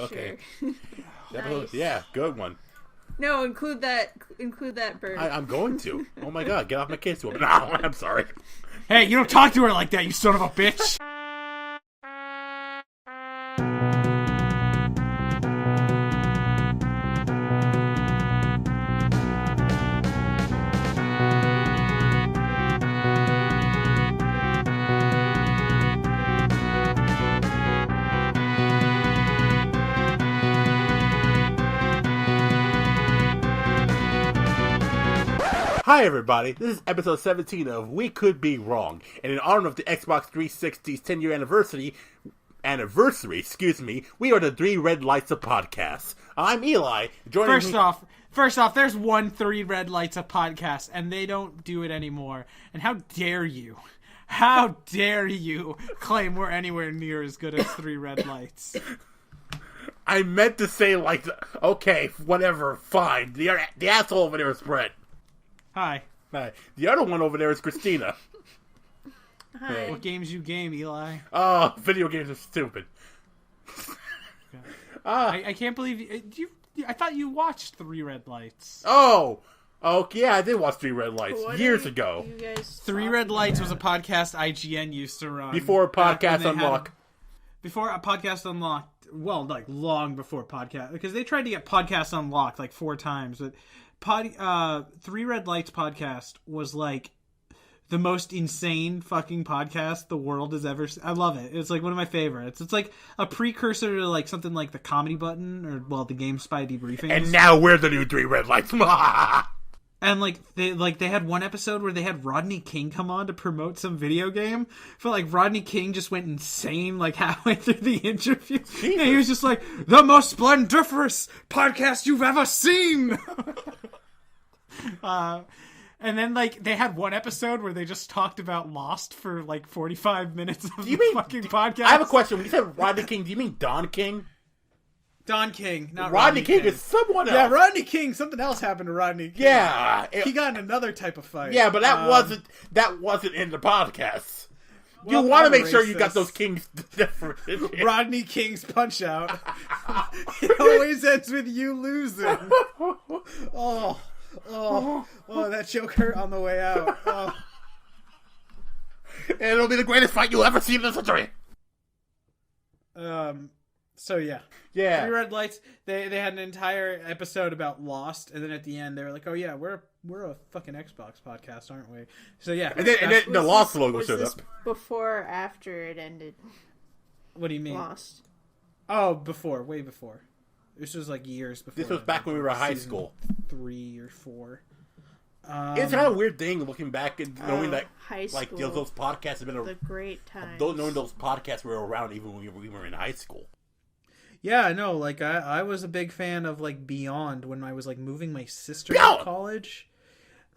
Okay. Sure. Nice. Yeah, good one. No, include that bird. I'm going to. Oh my god, get off my kids. No, I'm sorry. Hey, you don't talk to her like that, you son of a bitch. Hi everybody, this is episode 17 of We Could Be Wrong, and in honor of the Xbox 360's 10-year anniversary, we are the Three Red Lights of podcasts. I'm Eli. First off, there's one Three Red Lights of podcast, and they don't do it anymore. And how dare you claim we're anywhere near as good as Three Red Lights? I meant to say okay, whatever, fine. The asshole over there is Bret. Hi. The other one over there is Christina. Hi. What games you game, Eli? Oh, video games are stupid. I can't believe you. I thought you watched Three Red Lights. Oh, yeah, I did watch Three Red Lights years ago. Three Red Lights was a podcast IGN used to run before Podcast Unlock. Before a Podcast Unlocked, well, like long before podcast, because they tried to get Podcast Unlocked like 4 times, but Three Red Lights podcast was like the most insane fucking podcast the world has ever seen. I love it. It's like one of my favorites. It's like a precursor to like something like the Comedy Button or the GameSpy debriefings. And now we're the new Three Red Lights. And they had one episode where they had Rodney King come on to promote some video game. I felt like Rodney King just went insane like halfway through the interview. Jesus. And he was just like, the most splendiferous podcast you've ever seen. And then they had one episode where they just talked about Lost for like 45 minutes of fucking podcast. I have a question. When you said Rodney King, do you mean Don King? Don King, not Rodney King. Is someone else. Yeah, Rodney King. Something else happened to Rodney King. Yeah, he got in another type of fight. Yeah, but that wasn't in the podcast. Well, you want to make sure you got those Kings different. Rodney King's Punch Out. It always ends with you losing. Oh, that joke hurt on the way out. Oh. And it'll be the greatest fight you'll ever see in this century. So yeah. Three Red Lights. They had an entire episode about Lost, and then at the end they were like, "Oh yeah, we're a fucking Xbox podcast, aren't we?" So yeah. And then the Lost logo showed up. Before or after it ended? What do you mean? Lost. Oh, way before. This was like years before. This was back when we were in high school. 3 or 4. It's kind of a weird thing looking back and knowing that high school, like those podcasts have been the great times. Knowing those podcasts were around even when we were in high school. Yeah, no, like I was a big fan of like Beyond when I was like moving my sister to college.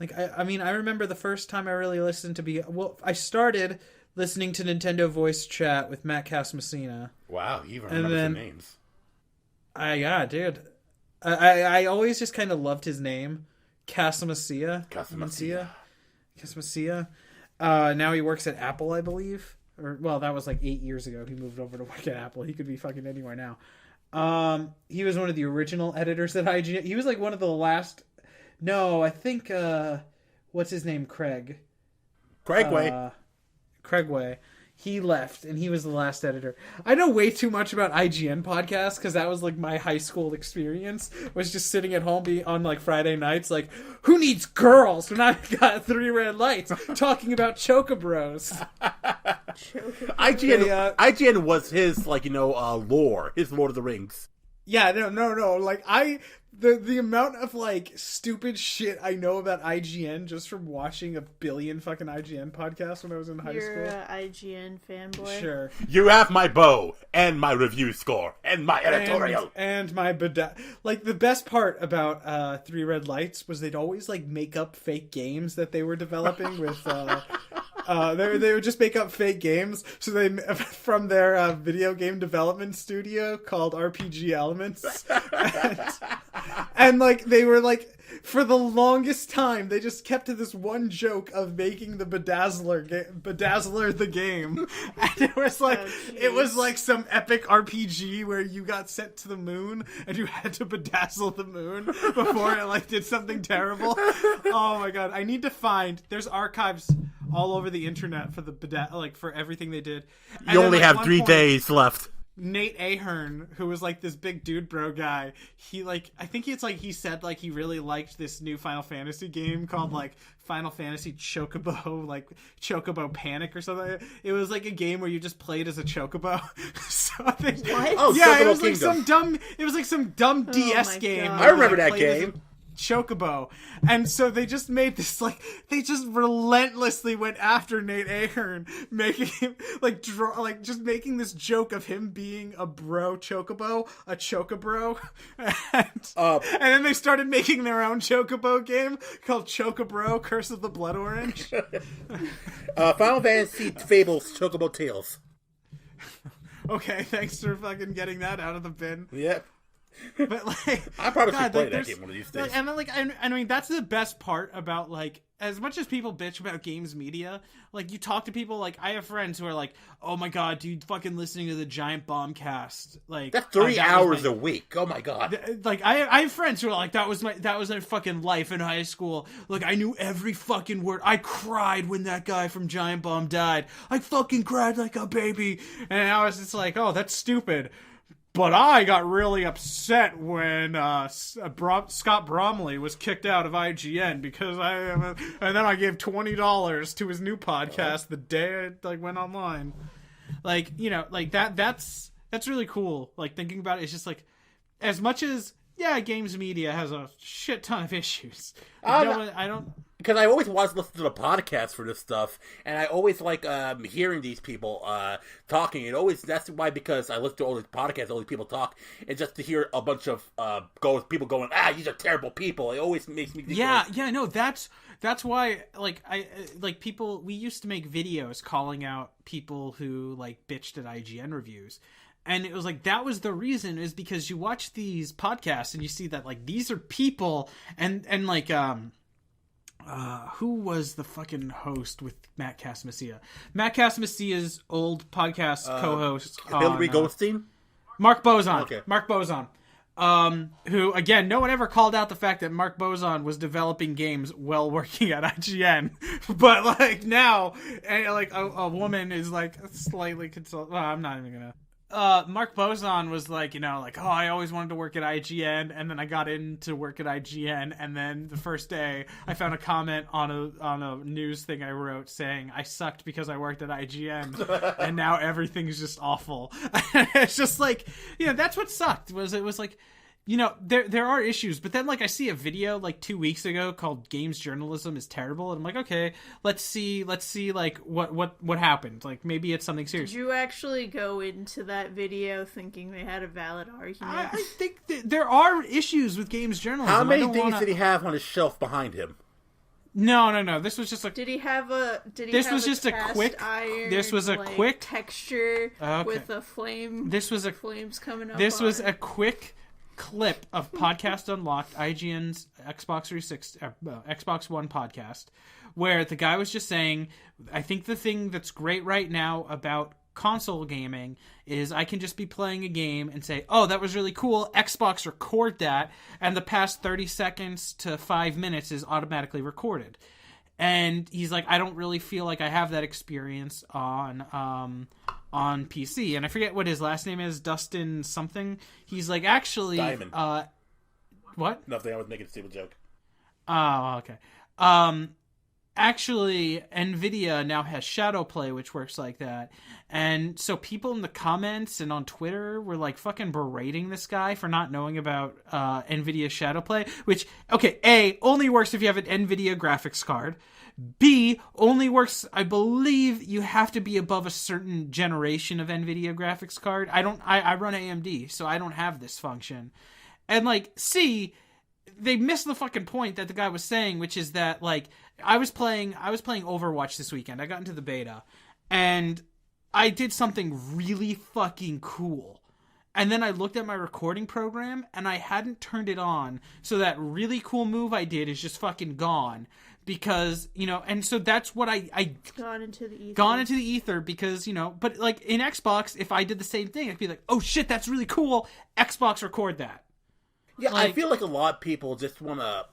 Like I mean I remember the first time I really listened to I started listening to Nintendo Voice Chat with Matt Casamassina. Wow, you even remember some names. Yeah, dude. I always just kind of loved his name, Casamassina. Now he works at Apple, I believe. That was like 8 years ago. He moved over to work at Apple. He could be fucking anywhere now. He was one of the original editors at IGN. He was like one of the last. No, I think. What's his name? Craigway. He left, and he was the last editor. I know way too much about IGN podcasts, because that was, like, my high school experience, was just sitting at home on, like, Friday nights, like, who needs girls when I've got Three Red Lights talking about Chocobros? IGN was his, like, lore, his Lord of the Rings. Yeah, no, like, the amount of, like, stupid shit I know about IGN just from watching a billion fucking IGN podcasts when I was in high school. You're an IGN fanboy? Sure. You have my bow, and my review score, and my editorial. And my like, the best part about Three Red Lights was they'd always, like, make up fake games that they were developing with... they would just make up fake games. So they, from their video game development studio called RPG Elements. And like they were like, for the longest time, they just kept to this one joke of making the Bedazzler the game, and it was like some epic RPG where you got sent to the moon and you had to bedazzle the moon before it like did something terrible. Oh my god, I need to find. There's archives all over the internet for for everything they did. And You only then, have 3 days left. Nate Ahern, who was like this big dude bro guy, he like, I think it's like he said like he really liked this new Final Fantasy game called like Final Fantasy Chocobo, like Chocobo Panic or something. It was like a game where you just played as a Chocobo. So I think, What? Oh, yeah, Chocobo it was like Kingdom. some dumb DS my game. God. I remember where that you played as a game. Chocobo. And so they just made this like, they just relentlessly went after Nate Ahern, making him like just making this joke of him being a bro Chocobo, a Chocobro. And then they started making their own Chocobo game called Chocobro Curse of the Blood Orange. Final Fantasy Fables Chocobo Tales. Okay, thanks for fucking getting that out of the bin. Yep. But like, I probably should play that there's- game one of these days. And then, like, I mean, that's the best part about like, as much as people bitch about games media, like you talk to people, like I have friends who are like, "Oh my god, dude, fucking listening to the Giant Bombcast." Like That's 3 that hours was my- a week. Oh my god. Like I have friends who are like, that was my fucking life in high school. Like I knew every fucking word. I cried when that guy from Giant Bomb died. I fucking cried like a baby. And I was just like, oh, that's stupid. But I got really upset when Scott Bromley was kicked out of IGN because and then I gave $20 to his new podcast the day I like went online. Like, you know, like that's really cool. Like thinking about it, it's just like, as much as games media has a shit ton of issues. I don't. Because I always want to listen to the podcast for this stuff, and I always like hearing these people talking. That's why, because I listen to all these podcasts, all these people talk, and just to hear a bunch of people going, these are terrible people. It always makes me think No, that's why people, we used to make videos calling out people who like bitched at IGN reviews. And it was like, that was the reason, is because you watch these podcasts and you see that like these are people and like who was the fucking host with Matt Casamasia? Matt Casamassia's old podcast co-host, Hillary Goldstein? Mark Bozon. Okay. Mark Bozon. Who, again, no one ever called out the fact that Mark Bozon was developing games while working at IGN. But, like, now, like, a woman is, like, slightly well, I'm not even gonna... Mark Bozon was like, you know, like, oh, I always wanted to work at IGN, and then I got into work at IGN, and then the first day I found a comment on a news thing I wrote saying I sucked because I worked at IGN, and now everything's just awful. It's just like, you know, that's what sucked. It was like, you know, there are issues, but then like I see a video like 2 weeks ago called "Games Journalism is Terrible," and I'm like, okay, let's see like what happened. Like maybe it's something serious. Did you actually go into that video thinking they had a valid argument? I think there are issues with games journalism. How many things did he have on his shelf behind him? No. This was just like. Did he have a? This was just a quick. This was a quick texture with a flame. This was a flames coming up. This was a quick clip of Podcast Unlocked, IGN's Xbox 360, Xbox One podcast, where the guy was just saying, I think the thing that's great right now about console gaming is I can just be playing a game and say, oh, that was really cool, Xbox record that, and the past 30 seconds to 5 minutes is automatically recorded. And he's like, I don't really feel like I have that experience on PC. And I forget what his last name is, Dustin something. He's like, actually... Diamond. What? Nothing, I was making a stupid joke. Oh, okay. Actually, NVIDIA now has Shadowplay, which works like that. And so people in the comments and on Twitter were like fucking berating this guy for not knowing about NVIDIA Shadowplay, which, okay, A, only works if you have an NVIDIA graphics card. B, only works, I believe you have to be above a certain generation of NVIDIA graphics card. I run AMD, so I don't have this function. And like, C, they missed the fucking point that the guy was saying, which is that like, I was playing Overwatch this weekend. I got into the beta, and I did something really fucking cool. And then I looked at my recording program, and I hadn't turned it on. So that really cool move I did is just fucking gone. Because, and so that's what I gone into the ether. Gone into the ether because, but like in Xbox, if I did the same thing, I'd be like, oh shit, that's really cool. Xbox record that. Yeah, I feel like a lot of people just want to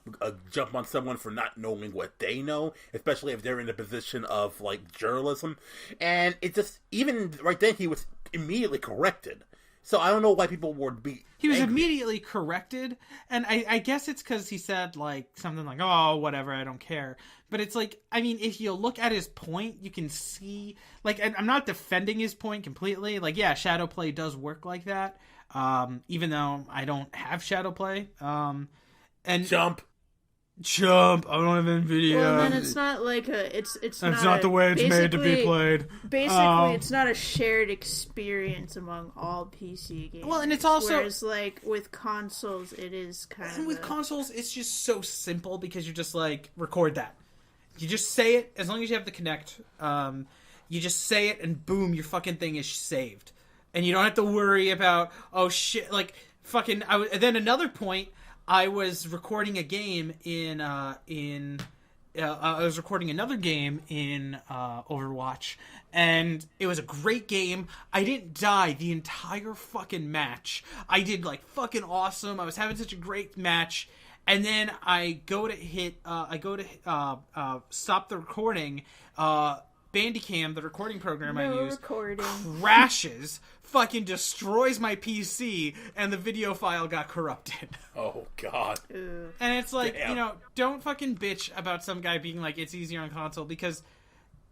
jump on someone for not knowing what they know, especially if they're in the position of, like, journalism. And it just, even right then, he was immediately corrected. So I don't know why people would be He was angry. immediately corrected, and I guess it's because he said, like, something like, oh, whatever, I don't care. But it's like, I mean, if you look at his point, you can see, like, and I'm not defending his point completely. Like, yeah, Shadowplay does work like that. Even though I don't have Shadowplay. And Jump. I don't have NVIDIA. Well, then it's not like it's not the way it's made to be played. Basically, it's not a shared experience among all PC games. Well, and it's also, whereas like with consoles, it is kind of. And with consoles, it's just so simple because you're just like, record that. You just say it as long as you have the Kinect. You just say it, and boom, your fucking thing is saved. And you don't have to worry about, oh shit, like, fucking, then another point, I was recording a game I was recording another game in Overwatch, and it was a great game. I didn't die the entire fucking match. I did, like, fucking awesome. I was having such a great match. And then I go to stop the recording, Bandicam, the recording program I use, crashes, fucking destroys my PC, and the video file got corrupted. Oh, God. Ew. And it's like, Damn. Don't fucking bitch about some guy being like, it's easier on console, because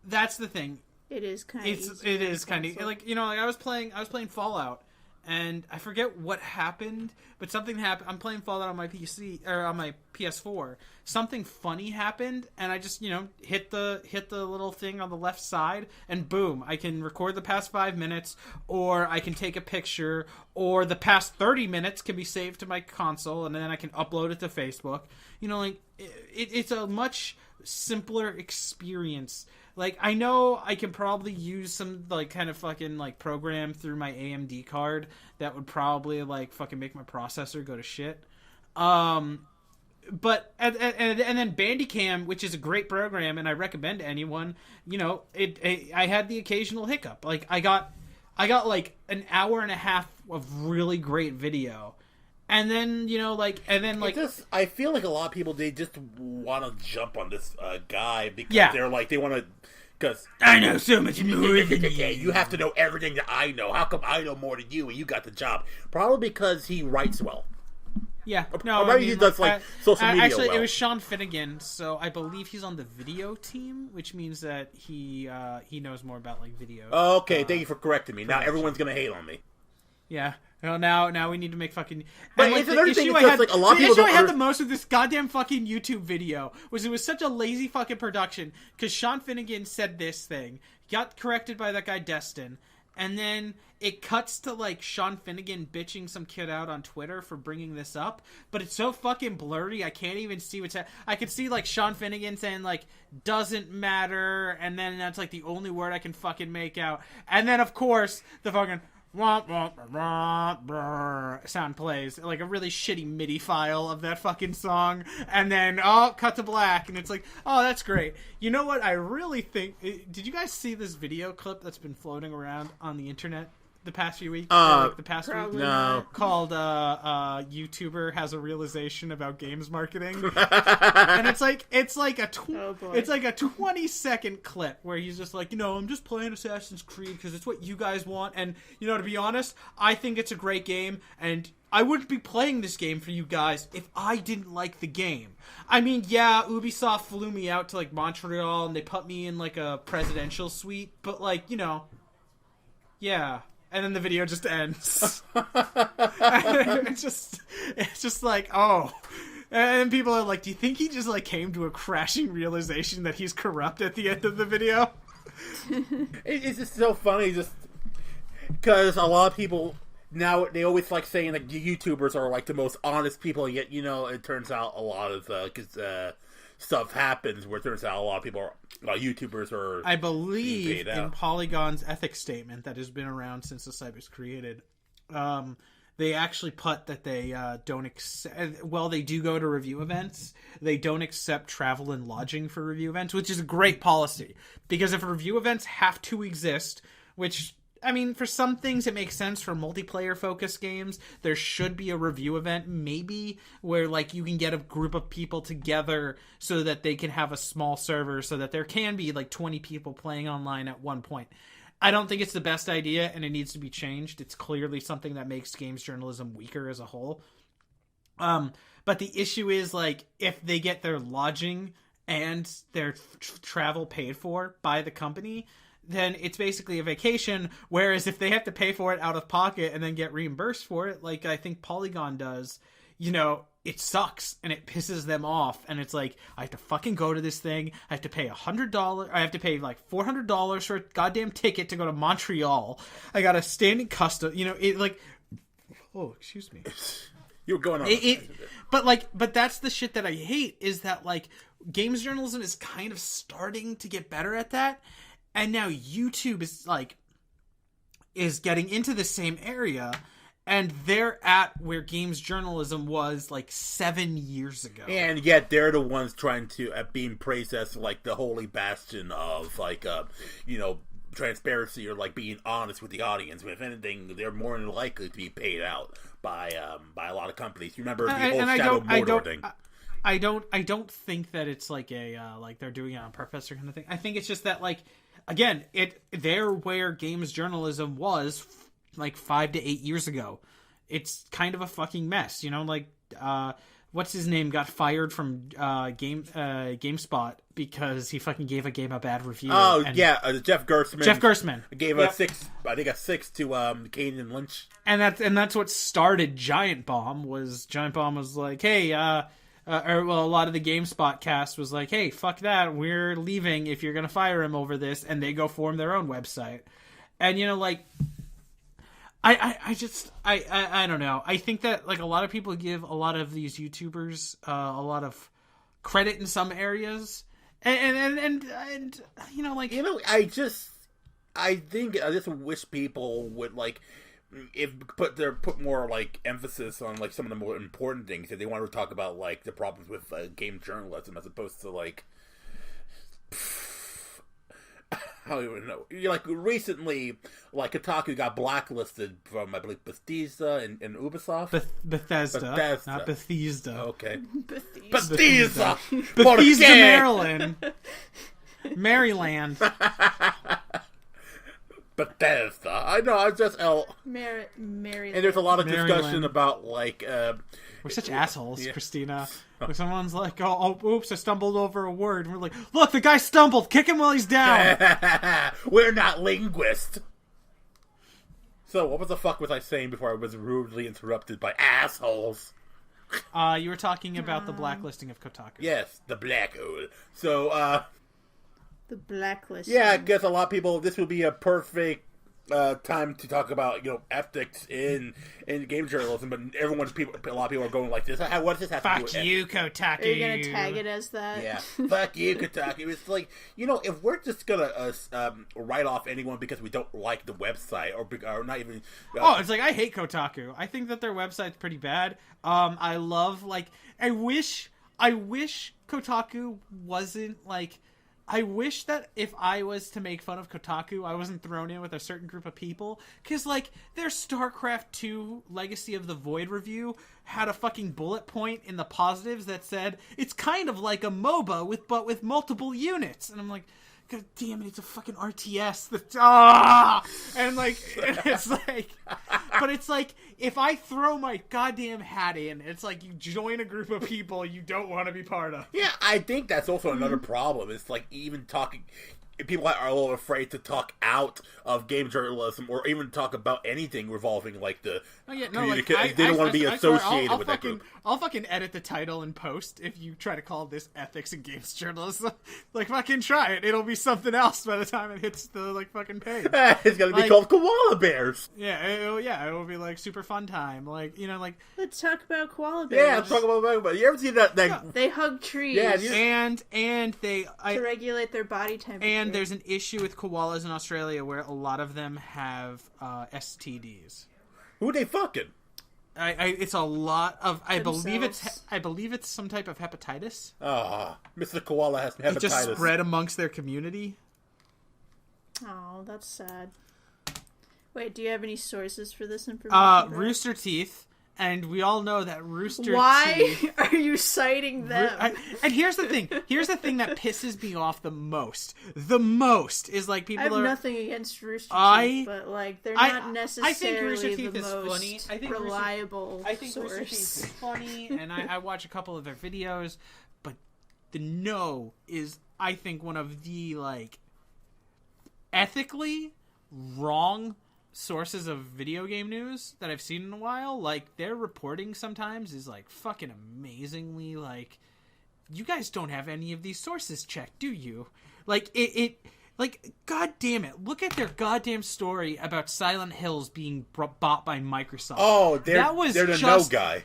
that's the thing. It is kind of. It is kind of like, like I was playing Fallout, and I forget what happened, but something happened. I'm playing Fallout on my PC or on my PS4. Something funny happened, and I just hit the little thing on the left side, and boom, I can record the past 5 minutes, or I can take a picture, or the past 30 minutes can be saved to my console, and then I can upload it to Facebook. It's a much simpler experience. Like, I know I can probably use some, like, kind of fucking, like, program through my AMD card that would probably, like, fucking make my processor go to shit. But, and then Bandicam, which is a great program, and I recommend to anyone, I had the occasional hiccup. Like, I got, like, an hour and a half of really great video. And then, I feel like a lot of people, they just want to jump on this guy because they're like, they want to, because I know so much more than you. You have to know everything that I know. How come I know more than you and you got the job? Probably because he writes well. Yeah, no, maybe he does, like, social media actually, well. It was Sean Finnegan, so I believe he's on the video team, which means that he knows more about, like, video. Okay, thank you for correcting me. Now everyone's going to hate on me. Yeah. Well, now we need to make fucking. But and, like, it's another thing. The issue I had the most with this goddamn fucking YouTube video was it was such a lazy fucking production because Sean Finnegan said this thing, got corrected by that guy Destin, and then it cuts to, like, Sean Finnegan bitching some kid out on Twitter for bringing this up, but it's so fucking blurry I can't even see what's I could see, like, Sean Finnegan saying, like, doesn't matter, and then that's, like, the only word I can fucking make out, and then of course the fucking sound plays, like a really shitty MIDI file of that fucking song, and then cut to black, and it's like, oh, that's great. You know what I really think, did you guys see this video clip that's been floating around on the internet the past few weeks? The past week? No. Called YouTuber has a realization about games marketing. And it's like a 20-second clip where he's just like, I'm just playing Assassin's Creed because it's what you guys want, and to be honest, I think it's a great game, and I wouldn't be playing this game for you guys if I didn't like the game. I mean, yeah, Ubisoft flew me out to, like, Montreal and they put me in, like, a presidential suite, but, like, yeah. And then the video just ends. it's just like, oh. And people are like, do you think he just, like, came to a crashing realization that he's corrupt at the end of the video? It's just so funny, just because a lot of people now, they always like saying that YouTubers are, like, the most honest people, yet, it turns out a lot of stuff happens where it turns out a lot of people are, YouTubers are, I believe, in Polygon's ethics statement that has been around since the site was created, They actually put that they don't accept. Well, they do go to review events. They don't accept travel and lodging for review events, which is a great policy. Because if review events have to exist, which, I mean, for some things it makes sense for multiplayer-focused games, there should be a review event, maybe, where, like, you can get a group of people together so that they can have a small server so that there can be, like, 20 people playing online at one point. I don't think it's the best idea, and it needs to be changed. It's clearly something that makes games journalism weaker as a whole. But the issue is, like, if they get their lodging and their travel paid for by the company, then it's basically a vacation. Whereas if they have to pay for it out of pocket and then get reimbursed for it, like I think Polygon does, you know, it sucks and it pisses them off. And it's like, I have to fucking go to this thing. I have to pay $100. I have to pay like $400 for a goddamn ticket to go to Montreal. I got a standing custom, you know, it like, oh, excuse me. You were going on. But that's the shit that I hate, is that like games journalism is kind of starting to get better at that. And now YouTube is getting into the same area. And they're at where games journalism was like 7 years ago. And yet they're the ones trying to, being praised as like the holy bastion of like, you know, transparency or like being honest with the audience. If anything, they're more than likely to be paid out by a lot of companies. You remember the whole Shadow Mordor thing. I don't think that it's like a, like they're doing it on purpose or kind of thing. I think it's just that like, again, they're where games journalism was like 5 to 8 years ago. It's kind of a fucking mess, you know, like what's his name got fired from GameSpot because he fucking gave a game a bad review. Oh, yeah, Jeff Gerstmann. Jeff Gerstmann gave a 6, I think a 6 to Kane and Lynch. And that's what started Giant Bomb was like, hey, a lot of the GameSpot cast was like, hey, fuck that, we're leaving if you're gonna fire him over this, and they go form their own website. And you know, like, I don't know. I think that like a lot of people give a lot of these YouTubers a lot of credit in some areas, and you know, like, you know, I just wish people would like put more like emphasis on like some of the more important things if they want to talk about like the problems with game journalism as opposed to like. I don't even know. Like recently, like Kotaku got blacklisted from I believe Bethesda and Ubisoft. Bethesda, not Bethesda. Okay, Bethesda, Maryland, Maryland. Bethesda. I know. I just Maryland. And there's a lot of discussion about like. We're such assholes, yeah. Christina. Like someone's like, oh, oops, I stumbled over a word. And we're like, look, the guy stumbled. Kick him while he's down. We're not linguists. So, what the fuck was I saying before I was rudely interrupted by assholes? You were talking about the blacklisting of Kotaku. Yes, the black hole. So, the blacklist. Yeah, I guess a lot of people, this would be a perfect time to talk about, you know, ethics in game journalism, but a lot of people are going like this. What does this have to do with Fuck you, Kotaku. Are you going to tag it as that? Yeah, fuck you, Kotaku. It's like, you know, if we're just going to write off anyone because we don't like the website or not even... it's like, I hate Kotaku. I think that their website's pretty bad. I love, like... I wish Kotaku wasn't, like... I wish that if I was to make fun of Kotaku, I wasn't thrown in with a certain group of people. Because, like, their StarCraft 2 Legacy of the Void review had a fucking bullet point in the positives that said, it's kind of like a MOBA, but with multiple units. And I'm like, God damn it, it's a fucking RTS. And, like, it's like... But it's like, if I throw my goddamn hat in, it's like you join a group of people you don't want to be part of. Yeah, I think that's also another problem. It's like even talking... People are a little afraid to talk out of game journalism or even talk about anything revolving like the communication. They don't want to be associated with that group. I'll fucking edit the title and post if you try to call this ethics and games journalism. Like, fucking try it. It'll be something else by the time it hits the, like, fucking page. It's gonna be called Koala Bears. Yeah, it'll be, like, super fun time. Like, you know, like... Let's talk about koala bears. Yeah, let's talk about... You ever see that... They hug trees. Yeah, and they... to regulate their body temperature. And there's an issue with koalas in Australia where a lot of them have STDs. Who they fucking? It's a lot of. I believe Themselves. it's some type of hepatitis. Mr. Koala has hepatitis. It just spread amongst their community. Oh, that's sad. Wait, do you have any sources for this information? Rooster Teeth. And we all know that Rooster Teeth... Why are you citing them? And here's the thing. Here's the thing that pisses me off the most. The most is like people I have are... nothing against Rooster Teeth, but like they're not necessarily I think Rooster Teeth the is most funny. I think reliable I think source. Rooster Teeth is funny, and I watch a couple of their videos, but the No is, I think, one of the, like, ethically wrong sources of video game news that I've seen in a while. Like, their reporting sometimes is like fucking amazingly like, you guys don't have any of these sources checked, do you? Like it like, god damn it, look at their goddamn story about Silent Hills being bought by Microsoft. Oh, they're the No guy.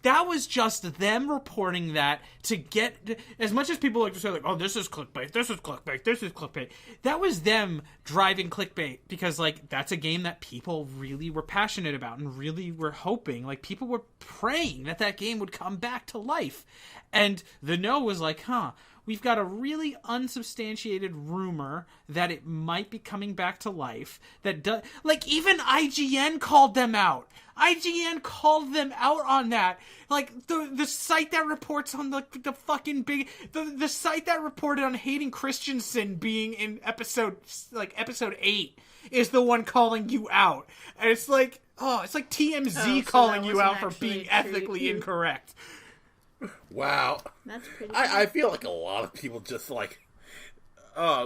That was just them reporting that to get... As much as people like to say, like, oh, this is clickbait, this is clickbait, this is clickbait. That was them driving clickbait because, like, that's a game that people really were passionate about and really were hoping. Like, people were praying that game would come back to life. And the No was like, we've got a really unsubstantiated rumor that it might be coming back to life. Like, even IGN called them out. IGN called them out on that. Like, the site that reports on the fucking big... The site that reported on Hayden Christensen being in episode 8 is the one calling you out. And it's like, it's like TMZ calling you out for being ethically incorrect. Wow. That's pretty I feel like a lot of people just like...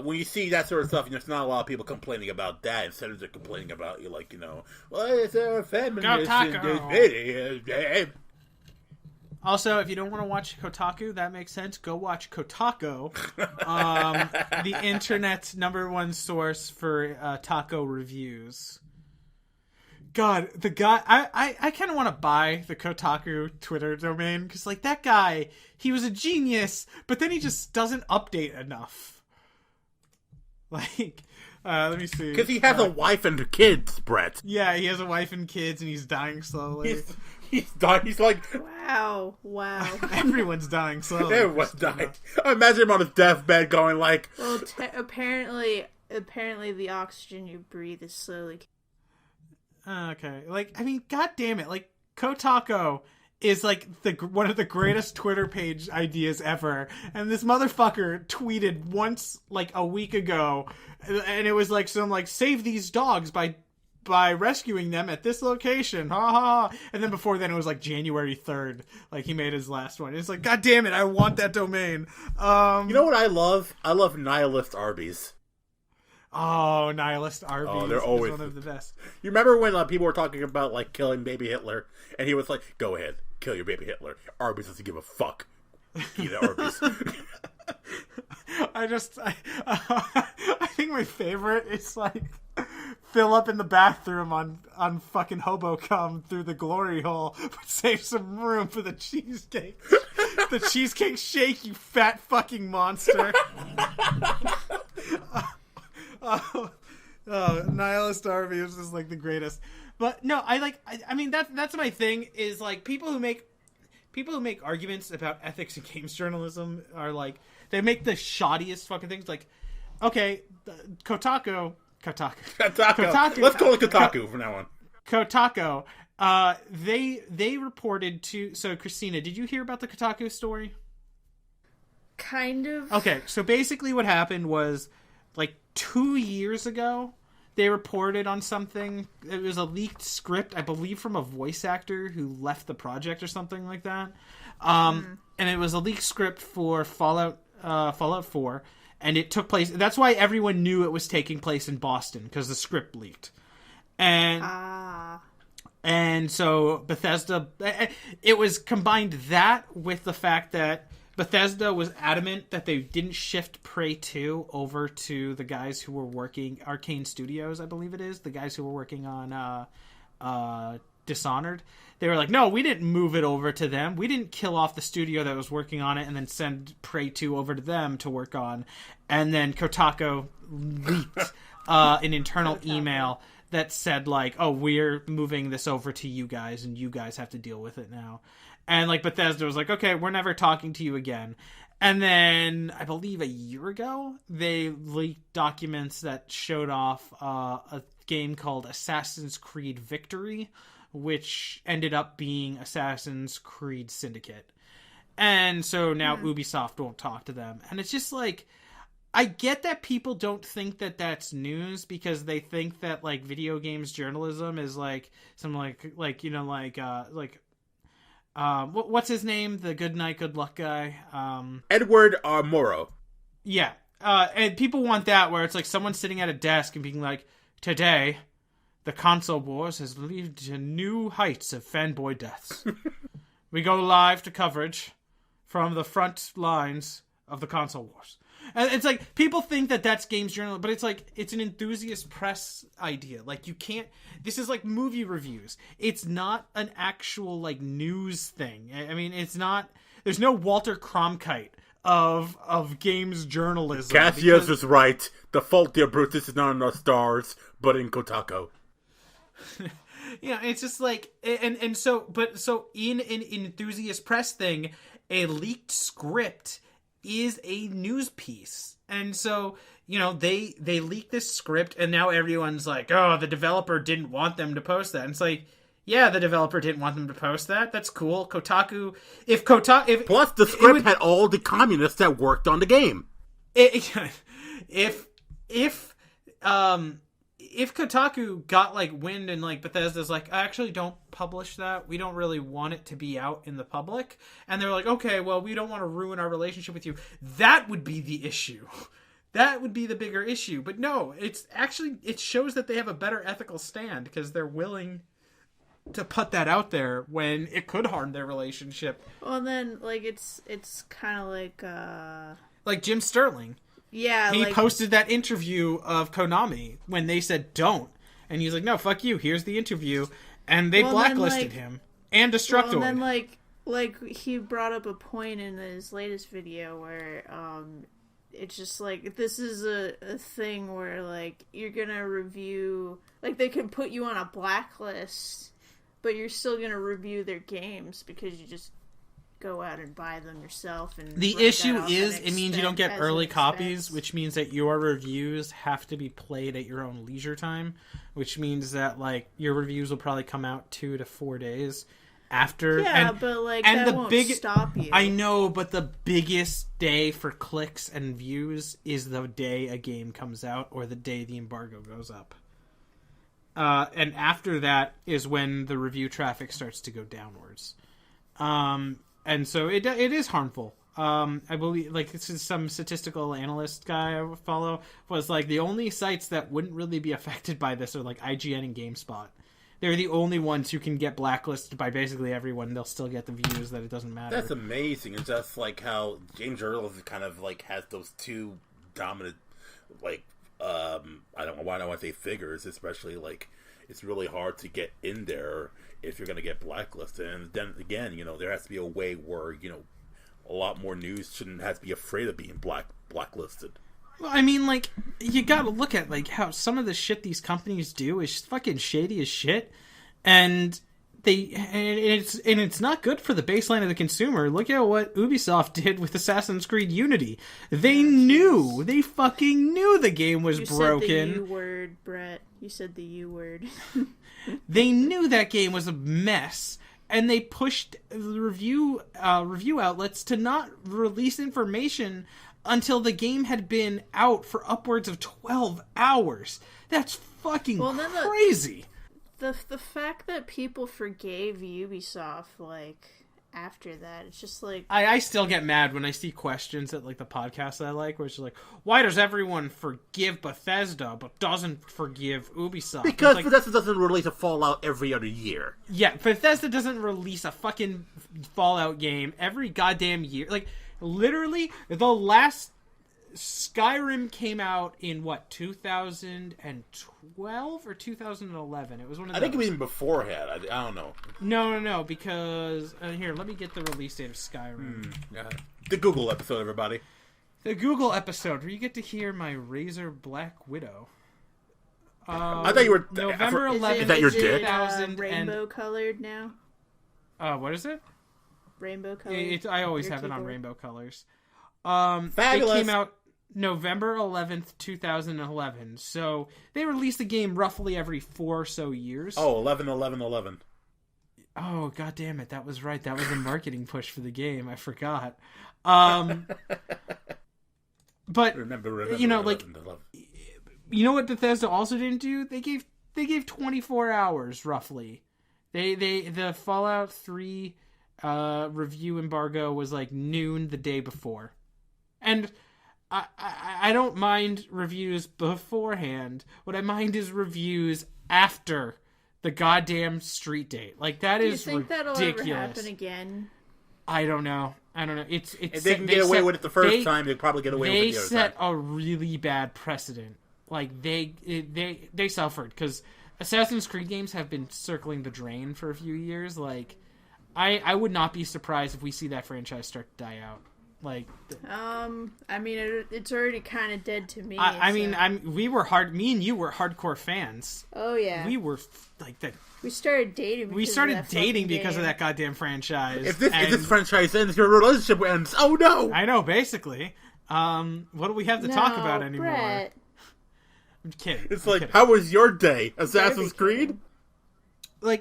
when you see that sort of stuff, there's not a lot of people complaining about that. Instead of just complaining about, you like, well, is there a feminist in this video? Also, if you don't want to watch Kotaku, that makes sense. Go watch Kotaku, the internet's #1 source for taco reviews. God, the guy... I kind of want to buy the Kotaku Twitter domain, because, like, that guy, he was a genius, but then he just doesn't update enough. Like, let me see. Because he has a wife and kids, Bret. Yeah, he has a wife and kids, and he's dying slowly. He's dying. He's like... Wow. Everyone's dying slowly. Everyone's dying. I imagine him on his deathbed going like... Well, apparently the oxygen you breathe is slowly... Okay. Like, I mean, god damn it. Like, Kotaku is like one of the greatest Twitter page ideas ever, and this motherfucker tweeted once like a week ago, and it was like some like, save these dogs by rescuing them at this location, ha ha. And then before then it was like January 3rd, like he made his last one. It's like, god damn it, I want that domain. You know what I love Nihilist Arby's. Oh, Nihilist Arby's they're always one of the best. You remember when people were talking about like killing baby Hitler, and he was like, go ahead, kill your baby Hitler. Arby's doesn't give a fuck. Eat at Arby's. I think my favorite is like fill up in the bathroom on fucking hobo cum through the glory hole, but save some room for the cheesecake. The cheesecake shake, you fat fucking monster. Nihilist Arby is just like the greatest. But no, I mean that's my thing, is like people who make arguments about ethics in games journalism are like, they make the shoddiest fucking things. Like, okay, Kotaku. Let's call it Kotaku from now on. Kotaku. They reported to... So, Christina, did you hear about the Kotaku story? Kind of. Okay, so basically what happened was, like, 2 years ago, they reported on something. It was a leaked script, I believe, from a voice actor who left the project or something like that. And it was a leaked script for Fallout 4, and it took place... That's why everyone knew it was taking place in Boston, because the script leaked. And so Bethesda... It was combined that with the fact that Bethesda was adamant that they didn't shift Prey 2 over to the guys who were working... Arcane Studios, I believe it is. The guys who were working on Dishonored. They were like, no, we didn't move it over to them. We didn't kill off the studio that was working on it and then send Prey 2 over to them to work on. And then Kotaku leaked an internal email that said like, oh, we're moving this over to you guys and you guys have to deal with it now. And like Bethesda was like, okay, we're never talking to you again. And then I believe a year ago, they leaked documents that showed off a game called Assassin's Creed Victory, which ended up being Assassin's Creed Syndicate. And so now Ubisoft won't talk to them. And it's just like, I get that people don't think that that's news because they think that like video games journalism is like some what's his name? The good night, good luck guy. Edward R. Morrow. Yeah. And people want that where it's like someone sitting at a desk and being like, today, the console wars has led to new heights of fanboy deaths. We go live to coverage from the front lines of the console wars. And it's like, people think that that's games journalism, but it's like, it's an enthusiast press idea. Like, you can't, this is like movie reviews. It's not an actual, like, news thing. I mean, it's not, there's no Walter Cronkite of games journalism. Cassius is right. The fault, dear Brutus, is not in our stars, but in Kotaku. Yeah, it's just like, so in an enthusiast press thing, a leaked script is a news piece. And so, you know, they leak this script and now everyone's like, oh, the developer didn't want them to post that. And it's like, yeah, the developer didn't want them to post that. That's cool. Kotaku, plus the script had all the communists that worked on the game. If Kotaku got like wind and like Bethesda's like, I actually don't publish that. We don't really want it to be out in the public. And they're like, okay, well, we don't want to ruin our relationship with you. That would be the issue. That would be the bigger issue. But no, it's actually, it shows that they have a better ethical stand because they're willing to put that out there when it could harm their relationship. Well, then, like, it's kind of like Jim Sterling. Yeah, he posted that interview of Konami when they said don't, and he's like, "No, fuck you. Here's the interview," and they blacklisted him and Destructoid. Well, and then like he brought up a point in his latest video where it's just like this is a thing where like you're gonna review, like they can put you on a blacklist, but you're still gonna review their games because you just go out and buy them yourself. And the issue is it means you don't get early copies, which means that your reviews have to be played at your own leisure time, which means that like your reviews will probably come out 2 to 4 days after. Yeah, but like that won't stop you. I know, but the biggest day for clicks and views is the day a game comes out or the day the embargo goes up. And after that is when the review traffic starts to go downwards. And so it is harmful. I believe, like, this is some statistical analyst guy I follow, was like, the only sites that wouldn't really be affected by this are, like, IGN and GameSpot. They're the only ones who can get blacklisted by basically everyone. They'll still get the views that it doesn't matter. That's amazing. It's just, like, how James Earl kind of, like, has those two dominant, like, I don't want to say figures, especially, like, it's really hard to get in there if you're going to get blacklisted. And then again, you know, there has to be a way where, you know, a lot more news shouldn't have to be afraid of being blacklisted. Well, I mean, like, you gotta look at, like, how some of the shit these companies do is fucking shady as shit. And it's not good for the baseline of the consumer. Look at what Ubisoft did with Assassin's Creed Unity. They fucking knew the game was broken. You said the U word, Bret. You said the U word. They knew that game was a mess, and they pushed the review outlets to not release information until the game had been out for upwards of 12 hours. That's fucking crazy. The fact that people forgave Ubisoft, like, after that, it's just like... I still get mad when I see questions at, like, the podcast that I like, where it's like, why does everyone forgive Bethesda but doesn't forgive Ubisoft? Because Bethesda doesn't release a Fallout every other year. Yeah, Bethesda doesn't release a fucking Fallout game every goddamn year. Like, literally, the last Skyrim came out in, 2012 or 2011? It was one of those. I think it was even beforehand. I don't know. No, because... here, let me get the release date of Skyrim. The Google episode, everybody. The Google episode, where you get to hear my Razer Black Widow. I thought you were November 11th. Is that your dick? 2000 rainbow colored now? What is it? Rainbow colored. I always have it on rainbow colors. It Fabulous. came out November 11th, 2011. So they release the game roughly every 4 or so years. Oh, 11. Oh, god damn it. That was right. That was a marketing push for the game. I forgot. But remember, you know, 11. you know what Bethesda also didn't do? They gave 24 hours roughly. The Fallout 3 review embargo was like noon the day before. And I don't mind reviews beforehand. What I mind is reviews after the goddamn street date. Like, that is ridiculous. Do you think that'll ever happen again? I don't know. It's if they can get away with it the first time, they'd probably get away with it the other time. They set a really bad precedent. Like, they suffered, because Assassin's Creed games have been circling the drain for a few years. Like, I would not be surprised if we see that franchise start to die out. Like, I mean, it's already kind of dead to me. me and you were hardcore fans. Oh yeah, we were like that. We started dating. Because of that goddamn franchise. If this franchise ends, your relationship ends. Oh no! I know, basically. What do we have to talk about anymore? Brett. I'm kidding. It's like, how was your day? Assassin's Creed? So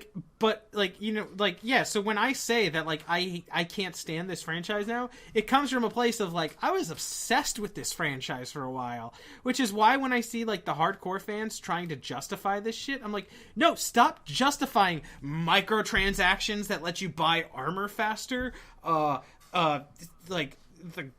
when I say that, like, I can't stand this franchise now, it comes from a place of, like, I was obsessed with this franchise for a while, which is why when I see, like, the hardcore fans trying to justify this shit, I'm like, no, stop justifying microtransactions that let you buy armor faster,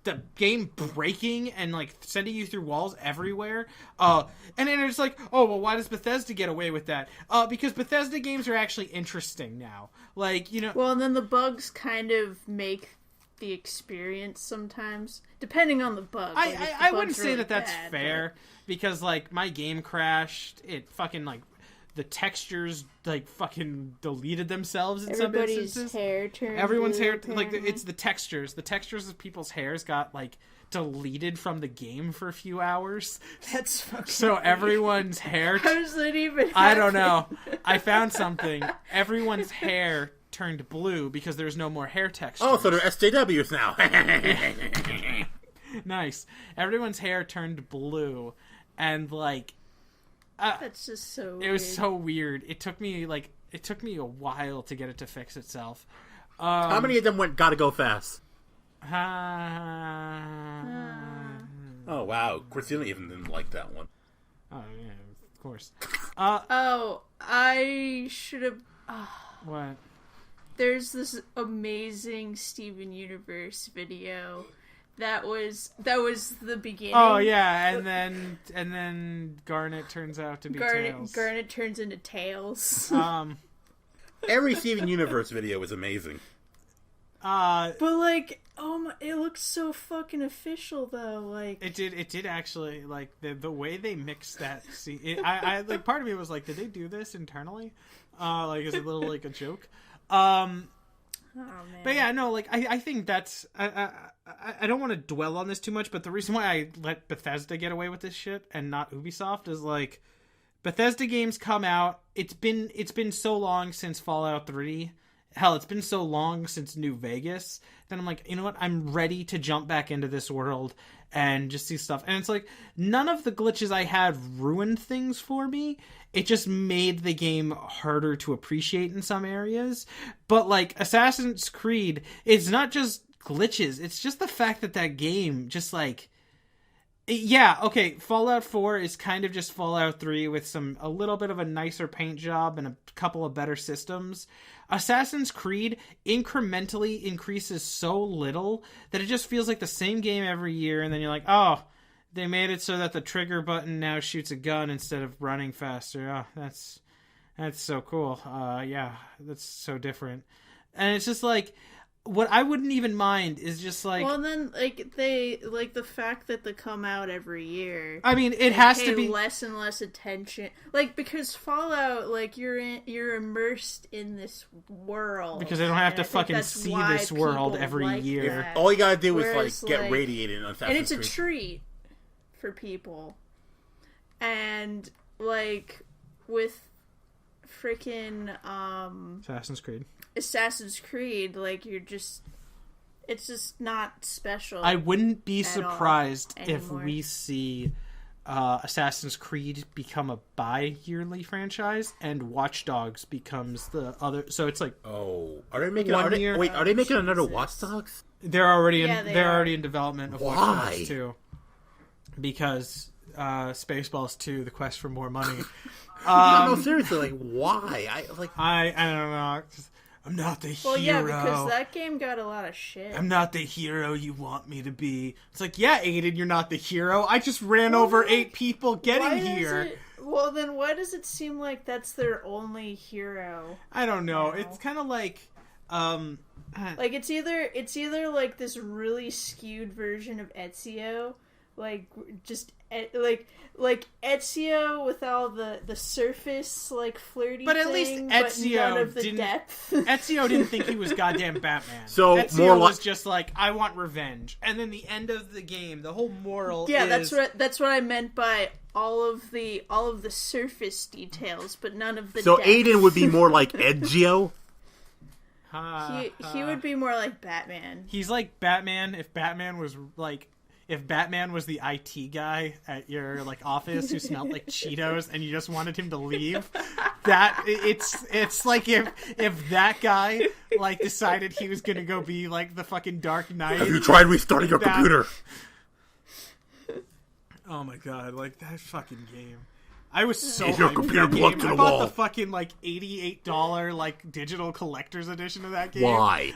the game breaking and, like, sending you through walls everywhere. And then it's like, oh, well, why does Bethesda get away with that? Because Bethesda games are actually interesting now. Like, you know... Well, and then the bugs kind of make the experience sometimes, depending on the bug. I wouldn't say really that's bad, fair, because, like, my game crashed. It fucking, like... The textures, like, fucking deleted themselves in some instances. Everyone's hair, like, it's the textures. The textures of people's hairs got, like, deleted from the game for a few hours. That's fucking So weird. Everyone's hair... How does that even happen? I don't know. I found something. Everyone's hair turned blue because there's no more hair textures. Oh, so they're SJWs now. Nice. Everyone's hair turned blue, and, like... That's just so weird. It was so weird. It took me a while to get it to fix itself. How many of them gotta go fast? Oh, wow. Christina even didn't like that one. Oh, yeah, of course. I should have... What? There's this amazing Steven Universe video... That was the beginning. Oh yeah, and then Garnet turns out to be Tails. Garnet turns into Tails. Every Steven Universe video is amazing. But like, it looks so fucking official though. Like it did actually. Like the way they mixed that scene. I like, part of me was like, did they do this internally? Like, is it a little like a joke? Oh, man. But yeah, no, like, I think that's... I don't want to dwell on this too much, but the reason why I let Bethesda get away with this shit and not Ubisoft is, like, Bethesda games come out, it's been so long since Fallout 3, hell, it's been so long since New Vegas, then I'm like, you know what, I'm ready to jump back into this world and just see stuff. And it's like, none of the glitches I had ruined things for me. It just made the game harder to appreciate in some areas. But, like, Assassin's Creed, it's not just glitches. It's just the fact that game just, like... Yeah, okay, Fallout 4 is kind of just Fallout 3 with a little bit of a nicer paint job and a couple of better systems. Assassin's Creed incrementally increases so little that it just feels like the same game every year, and then you're like, oh, they made it so that the trigger button now shoots a gun instead of running faster. Oh, that's so cool. Yeah, that's so different. And it's just like... What I wouldn't even mind is just like... Well, then, like, the fact that they come out every year... I mean, it has to be... less and less attention. Like, because Fallout, like, you're immersed in this world. Because they don't have to fucking see this world every year. That. All you gotta do is, like, get radiated on Assassin's Creed. And it's a treat for people. And like with freaking Assassin's Creed, like it's just not special. I wouldn't be surprised if we see Assassin's Creed become a bi-yearly franchise and Watch Dogs becomes the other. So it's like, are they making another Watch Dogs? They're already in development of Watch Dogs 2 because Spaceballs 2: The Quest for More Money. No, seriously, like why? I don't know. I'm not the hero. Well, yeah, because that game got a lot of shit. I'm not the hero you want me to be. It's like, yeah, Aiden, you're not the hero. I just ran over 8 people getting here. Well, then why does it seem like that's their only hero? I don't know. It's kind of like... like, it's either like this really skewed version of Ezio, like, just... like Ezio with all the surface like flirty, but at least Ezio didn't think he was goddamn Batman. So Ezio was just like, I want revenge, and then the end of the game, the whole moral. Yeah, that's what I meant by all of the surface details, but none of the. So depth. Aiden would be more like Ezio. He would be more like Batman. He's like Batman if Batman was the IT guy at your like office who smelled like Cheetos and you just wanted him to leave. That it's like if that guy like decided he was gonna go be like the fucking Dark Knight. Have you tried restarting your computer? Oh my god, like that fucking game. I was so hyped for that game. I bought the fucking like $88 like digital collector's edition of that game. Why?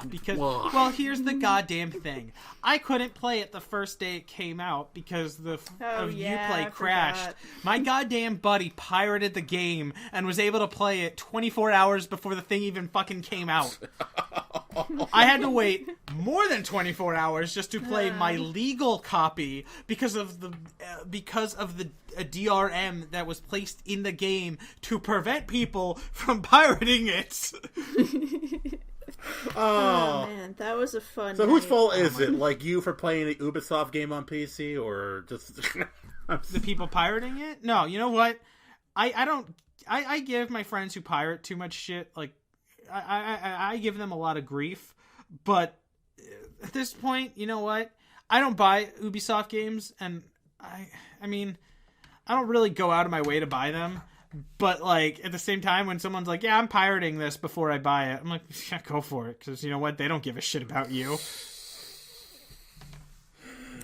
Because well, here's the goddamn thing. I couldn't play it the first day it came out because the Uplay crashed. My goddamn buddy pirated the game and was able to play it 24 hours before the thing even fucking came out. I had to wait more than 24 hours just to play my legal copy because of the DRM that was placed in the game to prevent people from pirating it. Oh man, that was a fun. So whose fault is it? Like you for playing the Ubisoft game on PC, or just the people pirating it? No, you know what? I don't. I give my friends who pirate too much shit. Like I give them a lot of grief, but at this point, you know what? I don't buy Ubisoft games, and I mean, I don't really go out of my way to buy them. But, like, at the same time, when someone's like, yeah, I'm pirating this before I buy it, I'm like, yeah, go for it. Because, you know what? They don't give a shit about you.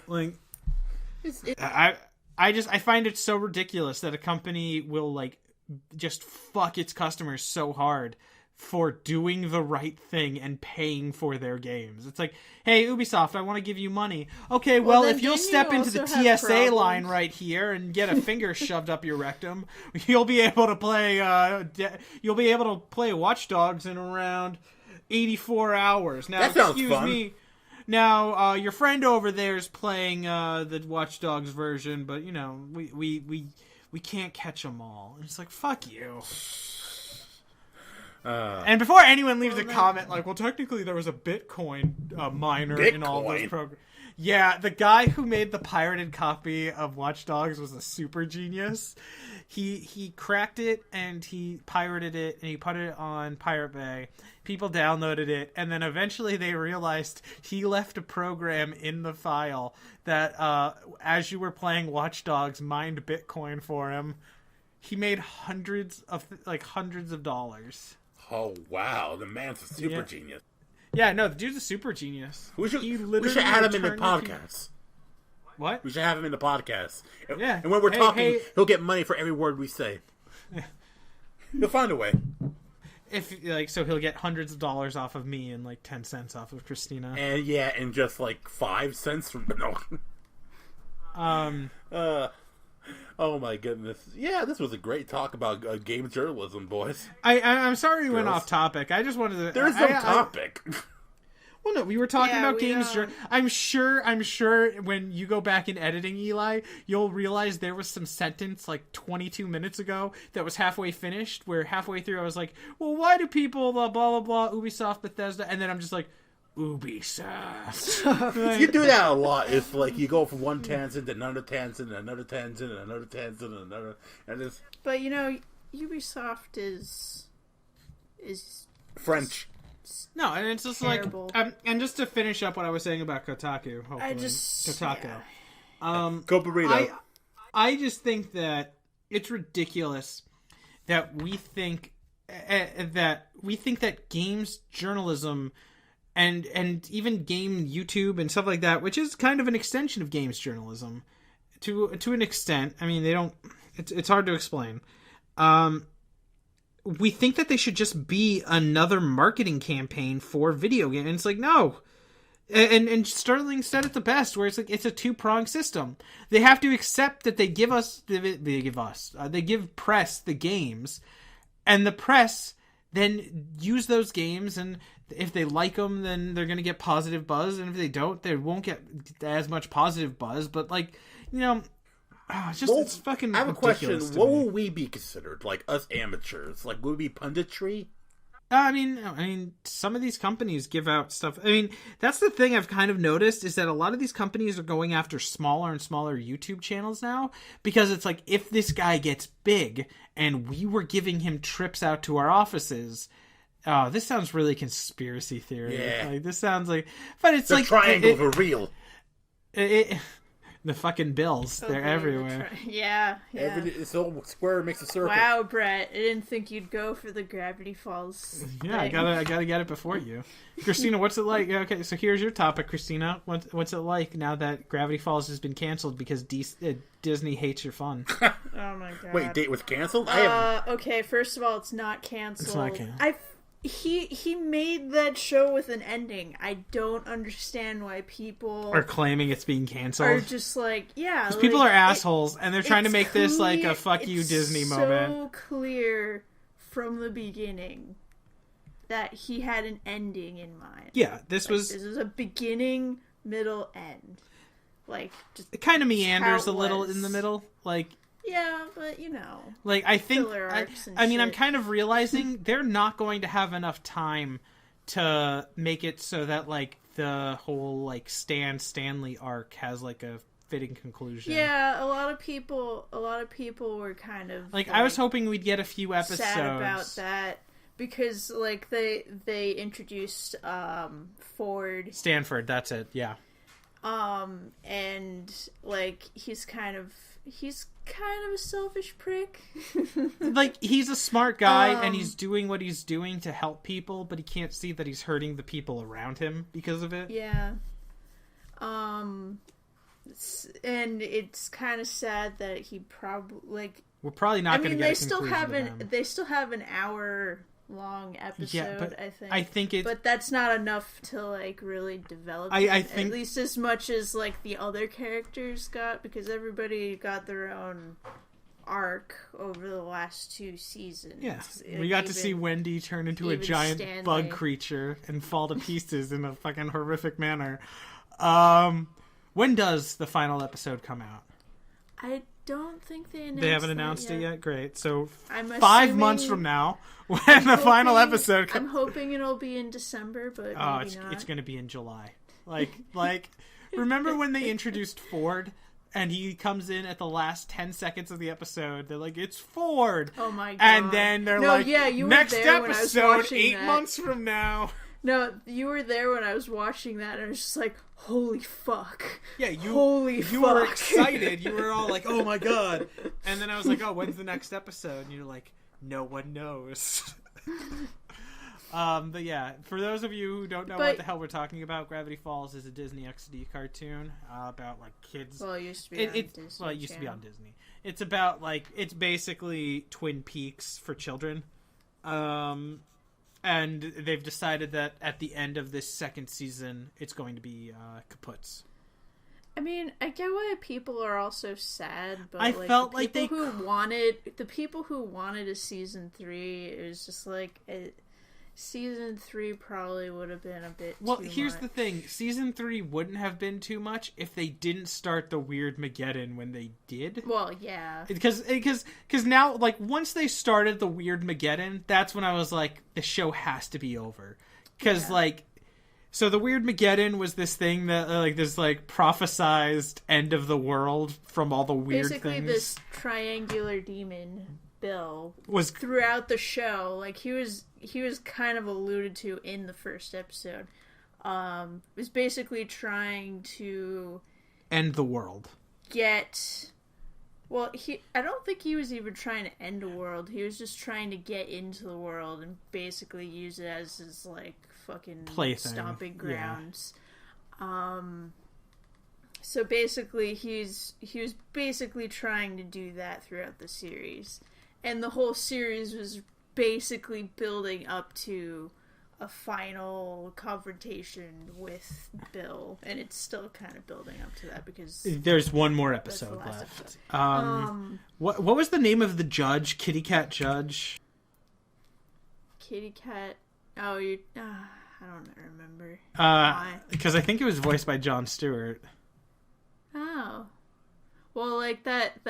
Like, I find it so ridiculous that a company will, like, just fuck its customers so hard for doing the right thing and paying for their games. It's like, hey, Ubisoft, I want to give you money. Okay, well if you'll step into the TSA line right here and get a finger shoved up your rectum, you'll be able to play Watch Dogs in around 84 hours. Now, that sounds excuse fun. me. Now, your friend over there is playing the Watch Dogs version, but you know, we can't catch them all. And it's like, fuck you. And before anyone leaves a comment like, well, technically there was a Bitcoin miner in all those programs. Yeah, the guy who made the pirated copy of Watch Dogs was a super genius. He cracked it and he pirated it and he put it on Pirate Bay. People downloaded it, and then eventually they realized he left a program in the file that as you were playing Watch Dogs mined Bitcoin for him. He made hundreds of dollars. Oh, wow. The man's a super genius. Yeah, no, the dude's a super genius. We should add him in the podcast. What? We should have him in the podcast. Yeah. And when we're talking, he'll get money for every word we say. He'll find a way. So he'll get hundreds of dollars off of me and like 10 cents off of Christina. And just like 5 cents from oh my goodness. Yeah, this was a great talk about game journalism, boys. I'm sorry we went off topic. I just wanted to... There's no topic. Well, no, we were talking about games. I'm sure when you go back in editing, Eli, you'll realize there was some sentence like 22 minutes ago that was halfway finished, where halfway through I was like, well, why do people blah, blah, blah, Ubisoft, Bethesda, and then I'm just like, Ubisoft. You do that a lot. It's like you go from one tangent to another tangent, and another tangent, and another tangent, and another, and it's... But Ubisoft is French. No, and it's just terrible. like, and just to finish up what I was saying about Kotaku, hopefully, Kotaku. Yeah. Go burrito. I just think that it's ridiculous that we think that games journalism and even game YouTube and stuff like that, which is kind of an extension of games journalism to an extent. I mean, they don't. It's hard to explain. We think that they should just be another marketing campaign for video games. And it's like, no. And Sterling said it the best, where it's like it's a two-pronged system. They have to accept that they give press the games, and the press then use those games, and if they like them, then they're going to get positive buzz, and if they don't, they won't get as much positive buzz. But it's fucking. I have a question. ridiculous to What me. will we be considered? Like us amateurs? Like would we be punditry? I mean, some of these companies give out stuff. I mean, that's the thing I've kind of noticed is that a lot of these companies are going after smaller and smaller YouTube channels now, because it's like, if this guy gets big and we were giving him trips out to our offices, this sounds really conspiracy theory. Yeah. Like, this sounds like, but it's The like triangles are real. the fucking bills, they're everywhere. Yeah. This old square makes a circle. Wow, Bret, I didn't think you'd go for the Gravity Falls. Yeah, I gotta get it before you. Christina, what's it like? Okay, so here's your topic, Christina. What's it like now that Gravity Falls has been canceled because Disney hates your fun? Oh my god. Wait, date was canceled? Okay, first of all, it's not canceled. It's not canceled. He made that show with an ending. I don't understand why people Are claiming it's being canceled. are just like, yeah. Because people are assholes, and they're trying to make this like a fuck you Disney moment. It's so clear from the beginning that he had an ending in mind. Yeah, this This is a beginning, middle, end. Like, just it kind of meanders how a it little was. in the middle. Yeah, but Like I think, filler arcs and I mean, I'm shit. kind of realizing they're not going to have enough time to make it so that like the whole like Stanley arc has like a fitting conclusion. Yeah, a lot of people were kind of like I was hoping we'd get a few episodes. sad about that because like they introduced Stanford, that's it. Yeah. And like he's kind of a selfish prick. Like he's a smart guy and he's doing what he's doing to help people, but he can't see that he's hurting the people around him because of it. Yeah. And it's kind of sad that he probably we're probably not going to get they a still conclusion have to them. they still have an hour long episode. Yeah, but I think it. but that's not enough to like really develop. I think at least as much as like the other characters got, because everybody got their own arc over the last 2 seasons. Yeah, Like, we got to see Wendy turn into a even giant Stanley. bug creature and fall to pieces in a fucking horrific manner. When does the final episode come out? I don't think they announced. They haven't announced it yet. Great. So I'm 5 months from now, when the final episode I'm comes, hoping it'll be in December, but maybe not. it's going to be in July. Like remember when they introduced Ford? And he comes in at the last 10 seconds of the episode. They're like, "It's Ford." Oh my god! And then they're like, you were "Next there when I was episode, watching 8 that. months from now." No, you were there when I was watching that, and I was just like, "Holy fuck!" Yeah, you fuck. were excited. You were all like, "Oh my god!" And then I was like, "Oh, when's the next episode?" And you're like, "No one knows." But yeah, for those of you who don't know what the hell we're talking about, Gravity Falls is a Disney XD cartoon about like kids. Well, it used to be on Disney. Well, it used to be on Disney. It's about like it's basically Twin Peaks for children. And they've decided that at the end of this second season, it's going to be kaputs. I mean, I get why people are also sad, but I like, felt the like people who wanted a season 3, it was just like season 3 probably would have been a bit. Well, too here's much. the thing: season 3 wouldn't have been too much if they didn't start the weird Mageddon when they did. Well, yeah, because now, like, once they started the weird Mageddon, that's when I was like, the show has to be over, because like So the Weird Mageddon was this thing that like this like prophesized end of the world from all the weird Basically, things. this triangular demon Bill Was throughout the show, like he was kind of alluded to in the first episode. Was basically trying to end the world. I don't think he was even trying to end a world. He was just trying to get into the world and basically use it as his like fucking plaything. Stomping grounds. Yeah. So basically he was basically trying to do that throughout the series. And the whole series was basically building up to a final confrontation with Bill, and it's still kind of building up to that because there's one more episode left. What was the name of the judge? Kitty Cat Judge? Kitty Cat. Oh, I don't remember. Because I think it was voiced by Jon Stewart. Oh, well, like that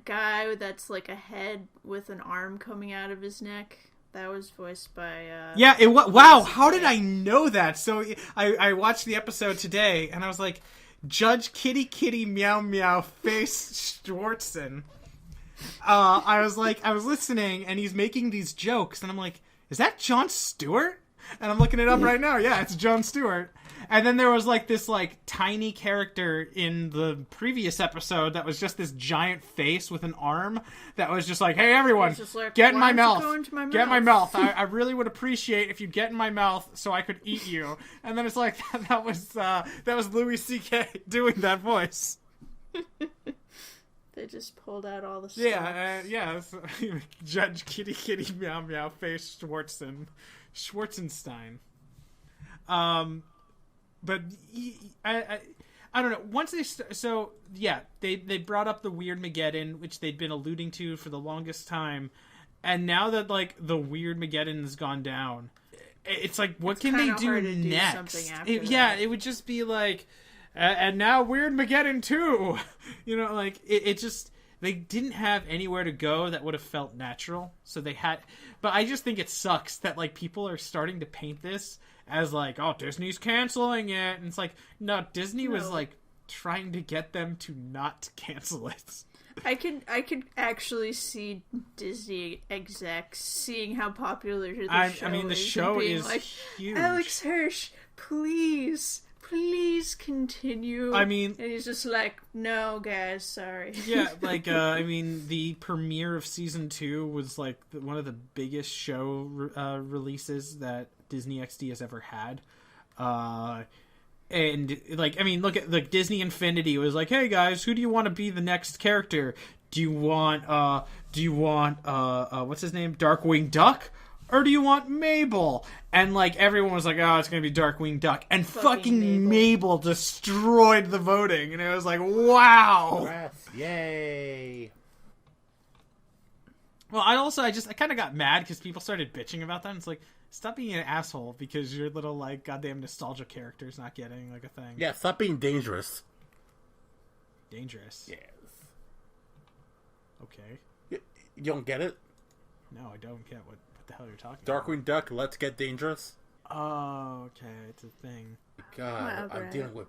guy that's like a head with an arm coming out of his neck. That was voiced by... Wow, how did I know that? So I watched the episode today, and I was like, Judge Kitty Meow Meow Face Schwartzen. I was listening, and he's making these jokes, and I'm like, is that Jon Stewart? And I'm looking it up right now. Yeah, it's Jon Stewart. And then there was like this like tiny character in the previous episode that was just this giant face with an arm that was just like, hey everyone, like, get in my mouth. Get in my mouth. I really would appreciate if you get in my mouth so I could eat you. And then it's like that was Louis C.K. doing that voice. They just pulled out all the stuff. Yeah. Judge Kitty Meow Meow Face Schwarzenstein. But I don't know. Once they brought up the Weird Mageddon, which they'd been alluding to for the longest time, and now that like the Weird Mageddon's gone down, it's like what can they do next? It would just be like, and now Weird Mageddon 2. You know, like it just they didn't have anywhere to go that would have felt natural, so they had. But I just think it sucks that like people are starting to paint this as like, oh, Disney's canceling it, and it's like, no, Disney was like trying to get them to not cancel it. I could actually see Disney execs seeing how popular the show is like, huge. Alex Hirsch, please continue. I mean, and he's just like, no, guys, sorry. Yeah, like, the premiere of season 2 was like one of the biggest show releases that Disney XD has ever had. And like, I mean, look at like Disney Infinity was like, hey guys, who do you want to be the next character? Do you want what's his name? Darkwing Duck? Or do you want Mabel? And like everyone was like, oh, it's gonna be Darkwing Duck. And fucking Mabel destroyed the voting. And it was like, wow. Yes. Yay. Well, I kind of got mad because people started bitching about that. And it's like, stop being an asshole because your little like goddamn nostalgia character's not getting like a thing. Yeah, stop being dangerous. Dangerous? Yes. Okay. You don't get it? No, I don't get what the hell you're talking about. Darkwing Duck, Let's Get Dangerous. Oh, okay, it's a thing. God, I'm dealing with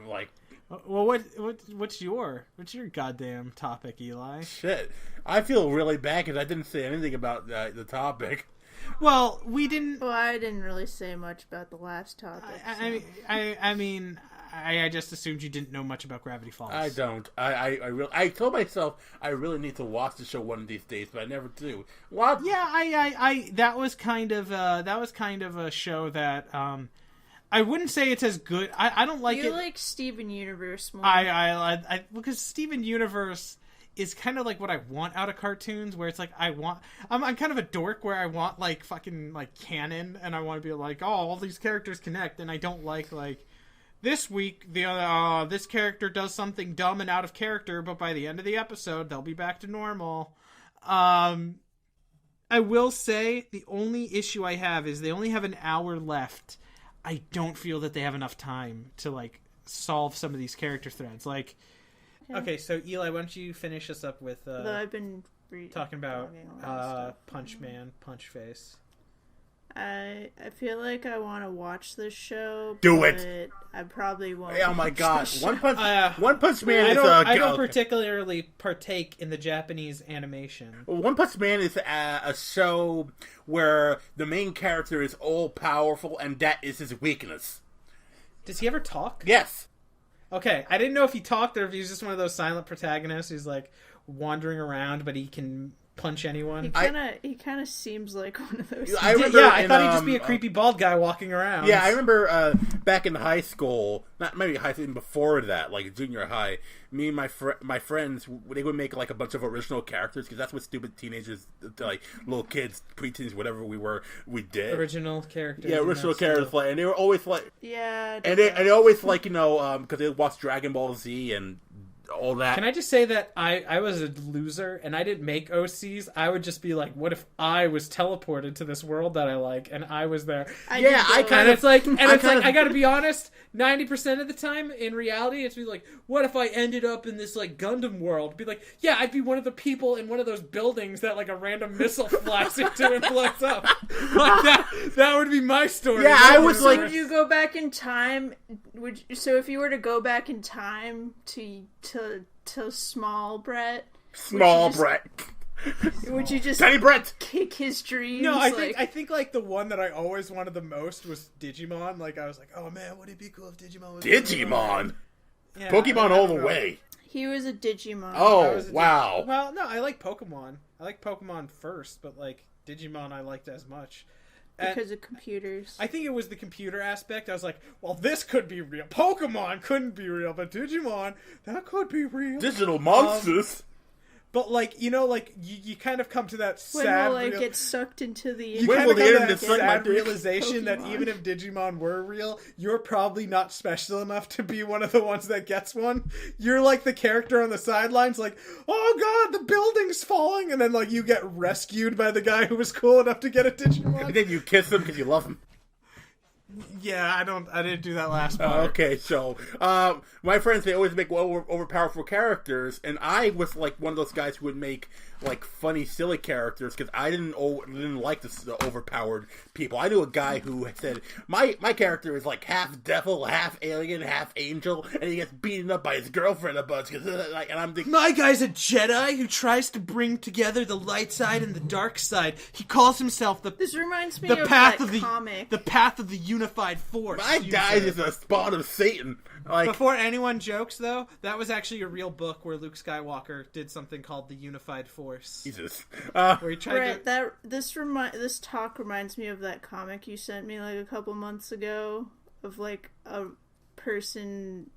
like. Well, what's your goddamn topic, Eli? Shit, I feel really bad because I didn't say anything about the topic. Well, we didn't. Well, I didn't really say much about the last topic. I mean, I just assumed you didn't know much about Gravity Falls. I don't. I told myself I really need to watch the show one of these days, but I never do. What? Yeah, that was kind of a show that I wouldn't say it's as good. I don't like it. You like Steven Universe more. I because Steven Universe is kind of like what I want out of cartoons, where it's like I'm kind of a dork where I want like fucking like canon, and I want to be like, oh, all these characters connect, and I don't like this week this character does something dumb and out of character, but by the end of the episode they'll be back to normal. I will say the only issue I have is they only have an hour left. I don't feel that they have enough time to like solve some of these character threads. Like, okay, so Eli, why don't you finish us up with I've been talking about Punch Man, Punch Face. I feel like I want to watch this show. Do it. I probably won't. Oh my god, One Punch Man I is I don't particularly partake in the Japanese animation. One Punch Man is a show where the main character is all powerful, and that is his weakness. Does he ever talk? Yes. Okay, I didn't know if he talked or if he's just one of those silent protagonists who's like wandering around, but he can punch anyone. He kind of seems like one of those. I thought he'd just be a creepy bald guy walking around. Yeah, I remember back in high school, not maybe high school, even before that, like junior high, me and my friends, they would make like a bunch of original characters, because that's what stupid teenagers, like little kids, preteens, whatever we did. Original characters. Yeah, original characters, like, and they were always like, yeah, and they always like, because they watched Dragon Ball Z and all that. Can I just say that I was a loser and I didn't make OCs? I would just be like, what if I was teleported to this world that I like and I was there? I gotta be honest, 90% of the time in reality it's be like, what if I ended up in this like Gundam world? Be like, yeah, I'd be one of the people in one of those buildings that like a random missile flies into and blows up. Like that would be my story. Yeah, I was like, would you go back in time? So if you were to go back in time to small Bret, would you just Tiny Bret kick his dreams? No, I think like the one that I always wanted the most was Digimon. Like I was like, oh man, would it be cool if Digimon was Digimon? Yeah, Pokemon all the way. He was a Digimon. Oh, wow. Well, no, I like Pokemon. I like Pokemon first, but like Digimon I liked as much. Because of computers. I think it was the computer aspect. I was like, well, this could be real. Pokemon couldn't be real, but Digimon, that could be real. Digital monsters. But, like, you know, like, you kind of come to that when sad... will I get sucked into the... You kind of come to that sad realization that even if Digimon were real, you're probably not special enough to be one of the ones that gets one. You're, like, the character on the sidelines, like, oh, God, the building's falling! And then, like, you get rescued by the guy who was cool enough to get a Digimon. And then you kiss him because you love him. Yeah, I didn't do that last part. Okay, so my friends, they always make overpowerful characters, and I was like one of those guys who would make like funny, silly characters because I didn't like the overpowered people. I knew a guy who said my character is like half devil, half alien, half angel, and he gets beaten up by his girlfriend a bunch. And I'm thinking, my guy's a Jedi who tries to bring together the light side and the dark side. He calls himself This reminds me the of path that of the comic. The path of the unified force. my guy is a spawn of Satan. Like, before anyone jokes, though, that was actually a real book where Luke Skywalker did something called the Unified Force. Jesus. Where he tried Brett, this talk reminds me of that comic you sent me like a couple months ago of like a person,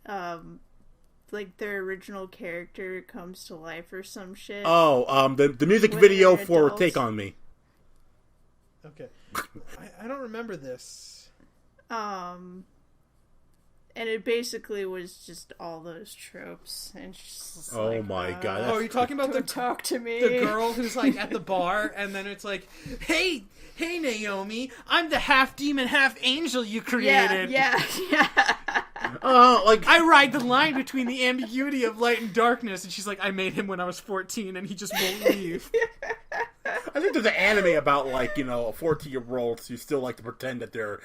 like their original character comes to life or some shit. Oh, the music video for Take On Me. Okay. I don't remember this. And it basically was just all those tropes. And just oh my god! Oh, are you talking about talk to me? The girl who's like at the bar, and then it's like, "Hey, Naomi, I'm the half demon, half angel you created." Yeah. Like I ride the line between the ambiguity of light and darkness, and she's like, "I made him when I was 14, and he just won't leave." I think there's an anime about like 14-year-olds who still like to pretend that they're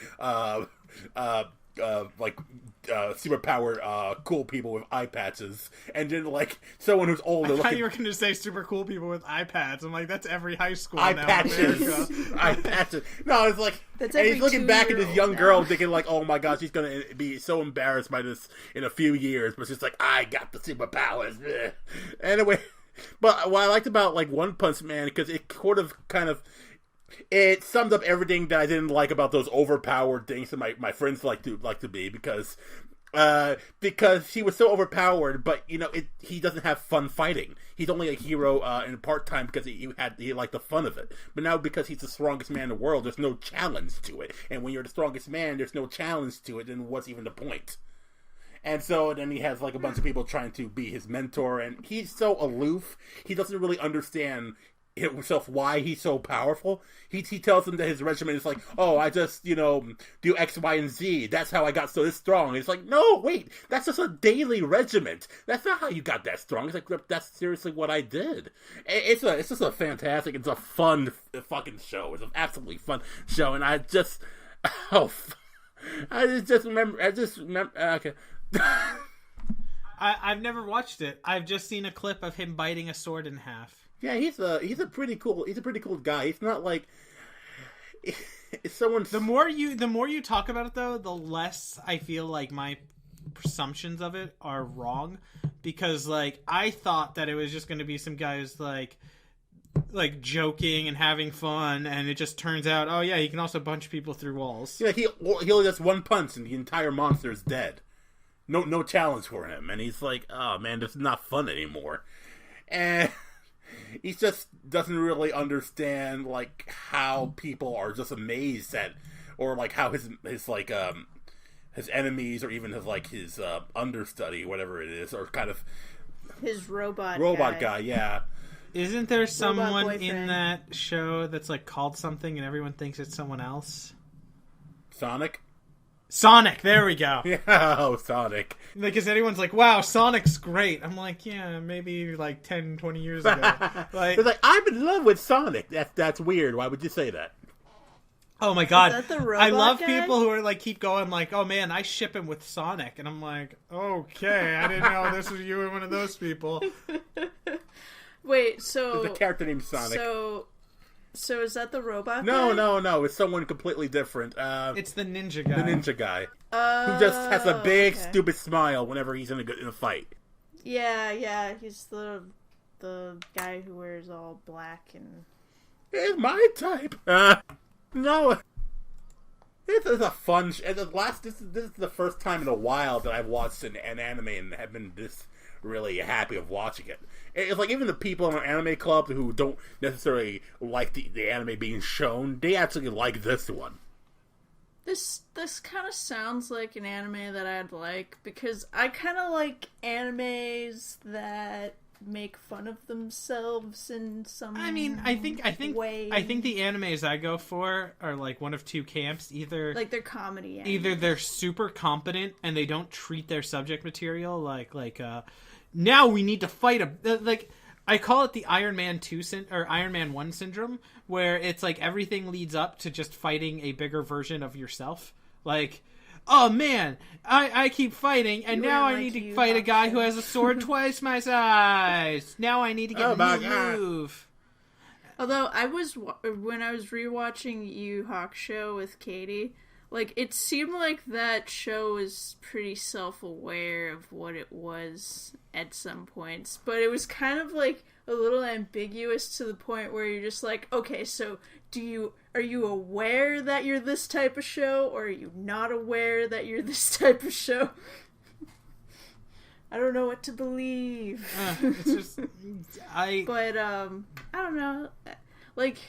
superpowered cool people with eye patches, and then like someone who's older. I thought you were going to say super cool people with iPads. I'm like, that's every high school eye now patches. in America. Eye patches. No, it's like, and he's looking back at this young girl, thinking like, oh my gosh, she's going to be so embarrassed by this in a few years. But it's just like, I got the superpowers. Anyway, but what I liked about like One Punch Man, because it it summed up everything that I didn't like about those overpowered things that my friends like to be, because he was so overpowered, but he doesn't have fun fighting. He's only a hero in part time because he liked the fun of it. But now because he's the strongest man in the world, there's no challenge to it. And when you're the strongest man, there's no challenge to it. Then what's even the point? And so then he has like a bunch of people trying to be his mentor, and he's so aloof. He doesn't really understand himself why he's so powerful. He tells him that his regimen is like, oh, I just, do X, Y, and Z. That's how I got so this strong. It's like, no, wait, that's just a daily regiment. That's not how you got that strong. It's like, that's seriously what I did. It's just a fantastic, it's a fun fucking show. It's an absolutely fun show, and I just remember, okay. I've never watched it. I've just seen a clip of him biting a sword in half. Yeah, he's a pretty cool guy. He's not like someone. The more you talk about it, though, the less I feel like my presumptions of it are wrong, because like I thought that it was just going to be some guy who's like joking and having fun, and it just turns out, oh yeah, he can also punch people through walls. Yeah, he only does one punch and the entire monster is dead. No challenge for him, and he's like, oh man, this is not fun anymore, and he just doesn't really understand like how people are just amazed at, or like how his enemies, or even his understudy, whatever it is, or kind of his robot guy, yeah. Isn't there someone in that show that's like called something and everyone thinks it's someone else? Sonic, there we go. Yeah, oh, Sonic. Because anyone's like, wow, Sonic's great. I'm like, yeah, maybe like 10, 20 years ago. It's like, I'm in love with Sonic. That's weird. Why would you say that? Oh my god. Is that the robot I love guy? people who are like, keep going like, oh man, I ship him with Sonic. And I'm like, okay, I didn't know this was you and one of those people. Wait, so... There's a character named Sonic. So is that the robot guy? No. It's someone completely different. It's the ninja guy. The ninja guy. Who just has a big, stupid smile whenever he's in a fight. Yeah. He's the guy who wears all black and... It's my type. No. This is a fun... This is the first time in a while that I've watched an anime and have been this really happy of watching it. It's like even the people in our anime club who don't necessarily like the anime being shown, they actually like this one. This kind of sounds like an anime that I'd like, because I kind of like animes that make fun of themselves in some I think way. I think the animes I go for are like one of two camps. Either like they're comedy animes. Either they're super competent and they don't treat their subject material like now we need to fight like I call it the Iron Man 2 or Iron Man 1 syndrome, where it's like everything leads up to just fighting a bigger version of yourself. Like, oh man, I keep fighting, and now I need to fight a guy who has a sword twice my size. Now I need to get a new move. Although when I was rewatching Yu Hakusho with Katie, like it seemed like that show was pretty self-aware of what it was at some points, but it was kind of like a little ambiguous to the point where you're just like, okay, so are you aware that you're this type of show, or are you not aware that you're this type of show? I don't know what to believe. It's just But I don't know. Like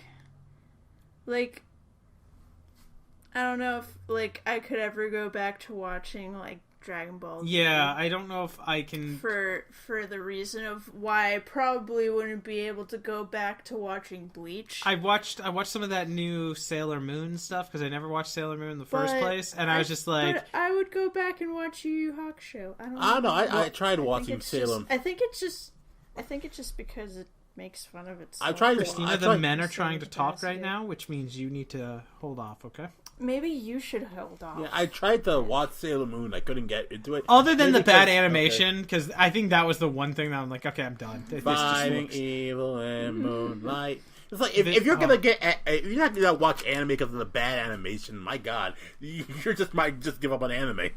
I don't know if like I could ever go back to watching like Dragon Ball Z. Yeah, I don't know if I can for the reason of why I probably wouldn't be able to go back to watching Bleach. I watched some of that new Sailor Moon stuff because I never watched Sailor Moon in the first place, and I was just like, but I would go back and watch Yu Yu Hakusho. I don't know. I tried watching Sailor Moon. I think it's just because it makes fun of itself. Christina, the men are trying to talk right now, which means you need to hold off, okay? Maybe you should hold off. Yeah, I tried to watch Sailor Moon. I couldn't get into it. Other than the bad animation, because I think that was the one thing that I'm like, okay, I'm done. Fighting evil and moonlight. It's like if you're gonna if you're not gonna watch anime because of the bad animation, my God, you might just give up on anime.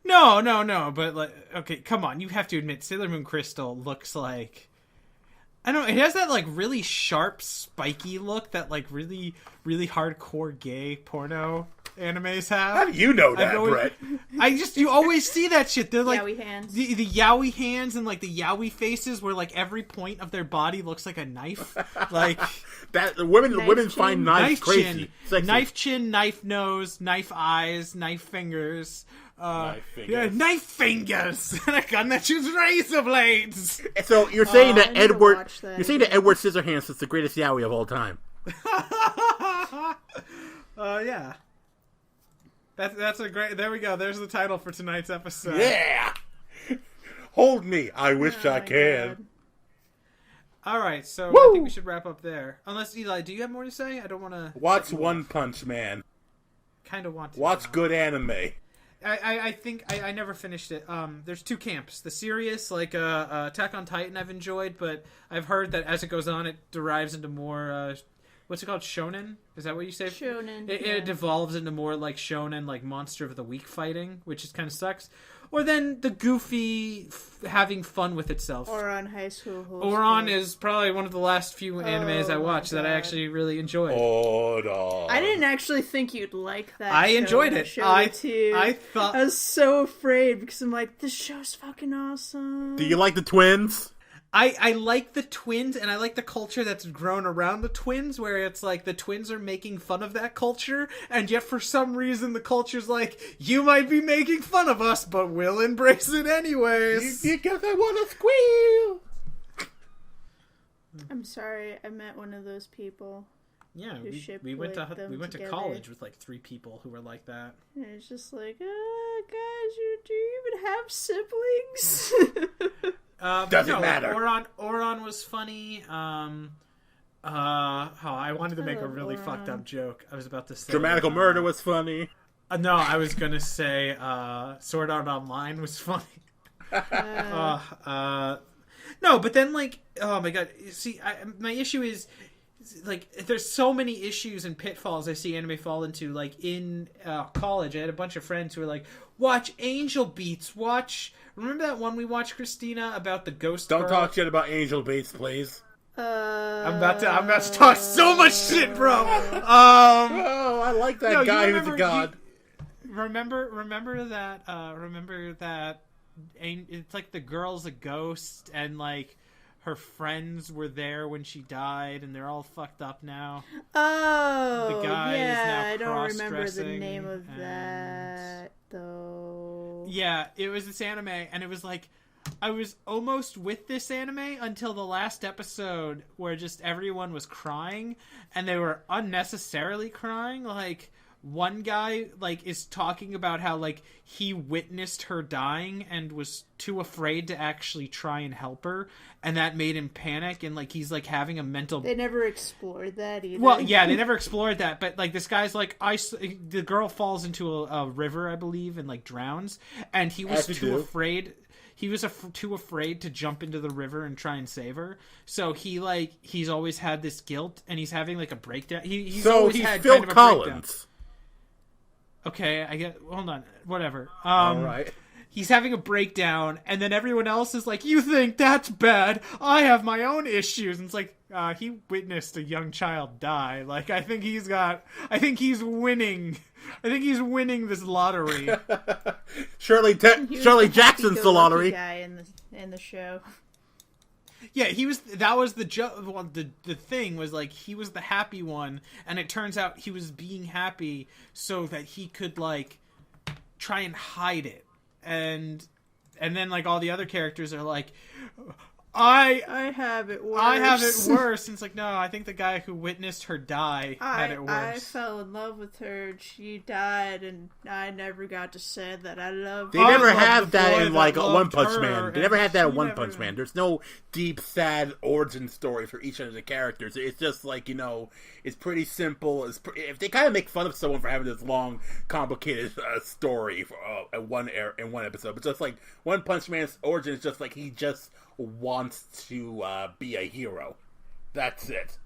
No, but like, okay, come on, you have to admit, Sailor Moon Crystal looks like, I don't know, it has that like really sharp, spiky look that like really, really hardcore gay porno animes have. How do you know that, Bret? You always see that shit. They're like yaoi hands. The yaoi hands and like the yaoi faces where like every point of their body looks like a knife. Like that women find knives crazy. Knife chin, knife nose, knife eyes, knife fingers. Knife fingers. Yeah, knife fingers and a gun that shoots razor blades. So you're saying that Edward Scissorhands is the greatest yaoi of all time? Yeah. That's a great. There we go. There's the title for tonight's episode. Yeah. Hold me. I wish I can. God. All right, so Woo! I think we should wrap up there. Unless Eli, do you have more to say? I don't want to. Watch One Punch Man. Kind of want to. Watch good anime. I think I never finished it. There's two camps. The serious, like Attack on Titan, I've enjoyed, but I've heard that as it goes on, it derives into more. What's it called? Shonen? Is that what you say? Shonen. It devolves into more like shonen, like monster of the week fighting, which is kind of sucks. Or then the goofy having fun with itself. Ouran High School. Ouran is probably one of the last few animes I watched that I actually really enjoyed. I didn't actually think you'd like that. I enjoyed it. I thought I was so afraid because I'm like, this show's fucking awesome. Do you like the twins? I like the twins, and I like the culture that's grown around the twins, where it's like the twins are making fun of that culture, and yet for some reason the culture's like, you might be making fun of us, but we'll embrace it anyways. Because I want to squeal. I'm sorry, I met one of those people. Yeah, we went to college with like 3 people who were like that. And it's just like, guys, do you even have siblings? Doesn't matter. Ouran was funny. I wanted to make a really fucked up joke. I was about to say Dramatical Murder was funny. No, I was gonna say Sword Art Online was funny. No, but then like, oh my god, see, my issue is like there's so many issues and pitfalls I see anime fall into. Like in college, I had a bunch of friends who were like, watch Angel Beats, remember that one we watched, Christina, about the ghost Don't girl? talk shit about Angel Beats, please. I'm about to talk so much shit, bro. Oh, I like that guy who's a god. Remember that it's like the girl's a ghost, and like her friends were there when she died, and they're all fucked up now. Oh, the guy yeah, is now I don't remember the cross-dressing, name of that, though. Yeah, it was this anime, and it was like, I was almost with this anime until the last episode where just everyone was crying, and they were unnecessarily crying. Like, one guy like is talking about how like he witnessed her dying and was too afraid to actually try and help her, and that made him panic, and like he's like having a mental. They never explored that either. Well, yeah, they never explored that, but like this guy's like, the girl falls into a river, I believe, and like drowns, and he was too afraid. He was too afraid to jump into the river and try and save her. So he's always had this guilt, and he's having like a breakdown. He's always had Phil kind of a Collins. breakdown. Okay, I get. Hold on, whatever. All right. He's having a breakdown, and then everyone else is like, "You think that's bad? I have my own issues." And it's like, he witnessed a young child die. Like, I think he's winning. I think he's winning this lottery. Shirley Jackson's the lottery guy in the show. Yeah, that was the joke. Well, the thing was like he was the happy one, and it turns out he was being happy so that he could like try and hide it, and then like all the other characters are like, I have it worse. I have it worse. And it's like, no, I think the guy who witnessed her die had it worse. I fell in love with her, and she died, and I never got to say that I loved her. They never have that in like One Punch Man. They never had that in One Punch Man. There's no deep, sad origin story for each of the characters. It's just like, it's pretty simple. If they kind of make fun of someone for having this long, complicated story in one episode, but just like One Punch Man's origin is just like he just wants to be a hero. That's it.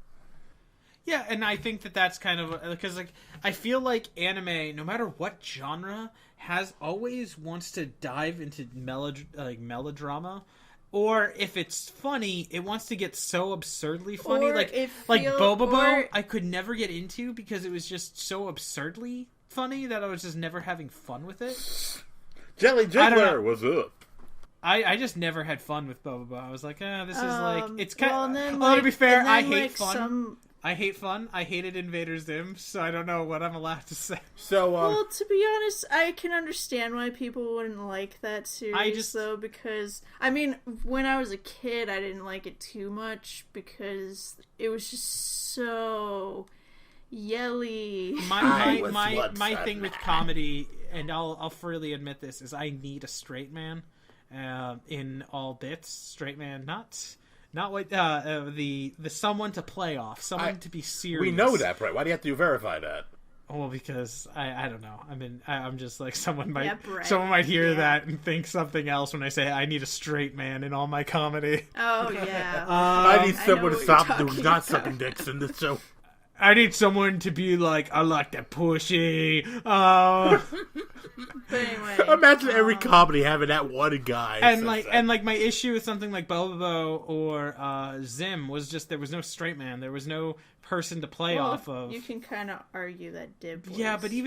Yeah, and I think that's kind of because like I feel like anime, no matter what genre, always wants to dive into melodrama, or if it's funny, it wants to get so absurdly funny. Or like Bobobo, I could never get into because it was just so absurdly funny that I was just never having fun with it. Jelly Jiggler, what's up? I just never had fun with Bobobo. I was like, this is like, it's kind of. Well, to be fair, I hate fun. I hate fun. I hated Invader Zim, so I don't know what I'm allowed to say. So, well, to be honest, I can understand why people wouldn't like that series, though, because, I mean, when I was a kid, I didn't like it too much, because it was just so yelly. My thing with comedy, and I'll freely admit this, is I need a straight man in all bits. Straight man, not what the someone to play off, someone to be serious. We know that, Bret. Why do you have to verify that? Well, because I don't know. I mean, I'm just like someone might hear that and think something else when I say I need a straight man in all my comedy. Oh yeah. I need someone to stop doing not sucking dicks in this show. I need someone to be like, I like that pushy. But anyway, imagine every comedy having that one guy. And like my issue with something like Bobo or Zim was just there was no straight man. There was no person to play off of. You can kind of argue that Dib was. Yeah, but he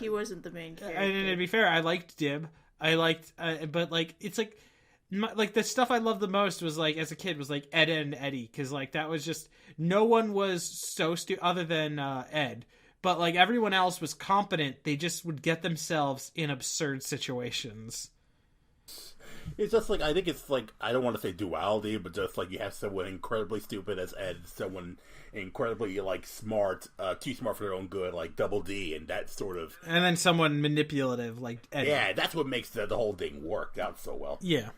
wasn't the main character. And to be fair, I liked Dib. But like it's like. Like the stuff I loved the most was like as a kid was like Ed and Eddie, because like that was just no one was so stupid other than Ed, but like everyone else was competent. They just would get themselves in absurd situations. It's just like I think it's like I don't want to say duality, but just like you have someone incredibly stupid as Ed, someone incredibly like smart, too smart for their own good, like Double D, and that sort of, and then someone manipulative like Eddie. Yeah, that's what makes the whole thing work out so well. Yeah.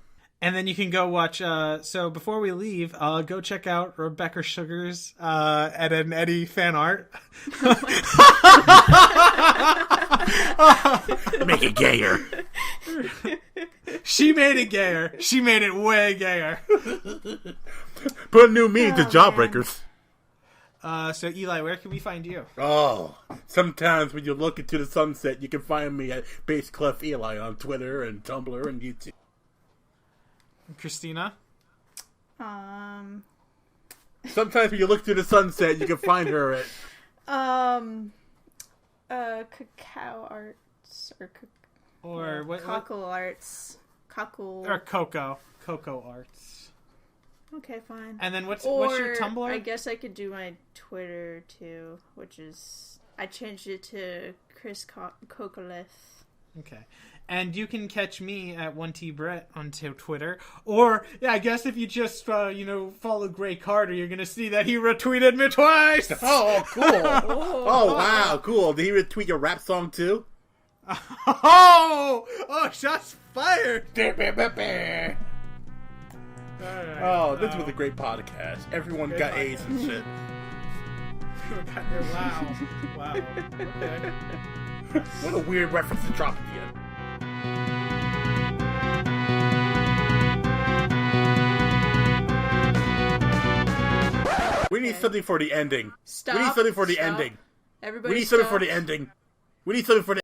And then you can go watch, so before we leave, go check out Rebecca Sugar's Ed and Eddie fan art. Make it gayer. She made it gayer. She made it way gayer. Put a new meme to Jawbreakers. So Eli, where can we find you? Oh, sometimes when you look into the sunset, you can find me at Baseclef Eli on Twitter and Tumblr and YouTube. Christina? Sometimes when you look through the sunset, you can find her at... Cacao Arts, or what? Cockle Arts. Cockle... Or Coco Arts. Okay, fine. And then what's your Tumblr? I guess I could do my Twitter, too, which is... I changed it to Crazy-Coccolith. Okay. And you can catch me at 1tbret on Twitter. Or, yeah, I guess if you just, follow Gray Carter, you're going to see that he retweeted me twice! Oh, cool. Oh, wow, cool. Did he retweet your rap song, too? Oh, shots fired! Right. Oh, this was a great podcast. Everyone got A's and shit. Wow. Okay. What a weird reference to drop at the end. We need something for the ending. Stop. We need something for the ending. Everybody We need something for the ending. We need something for the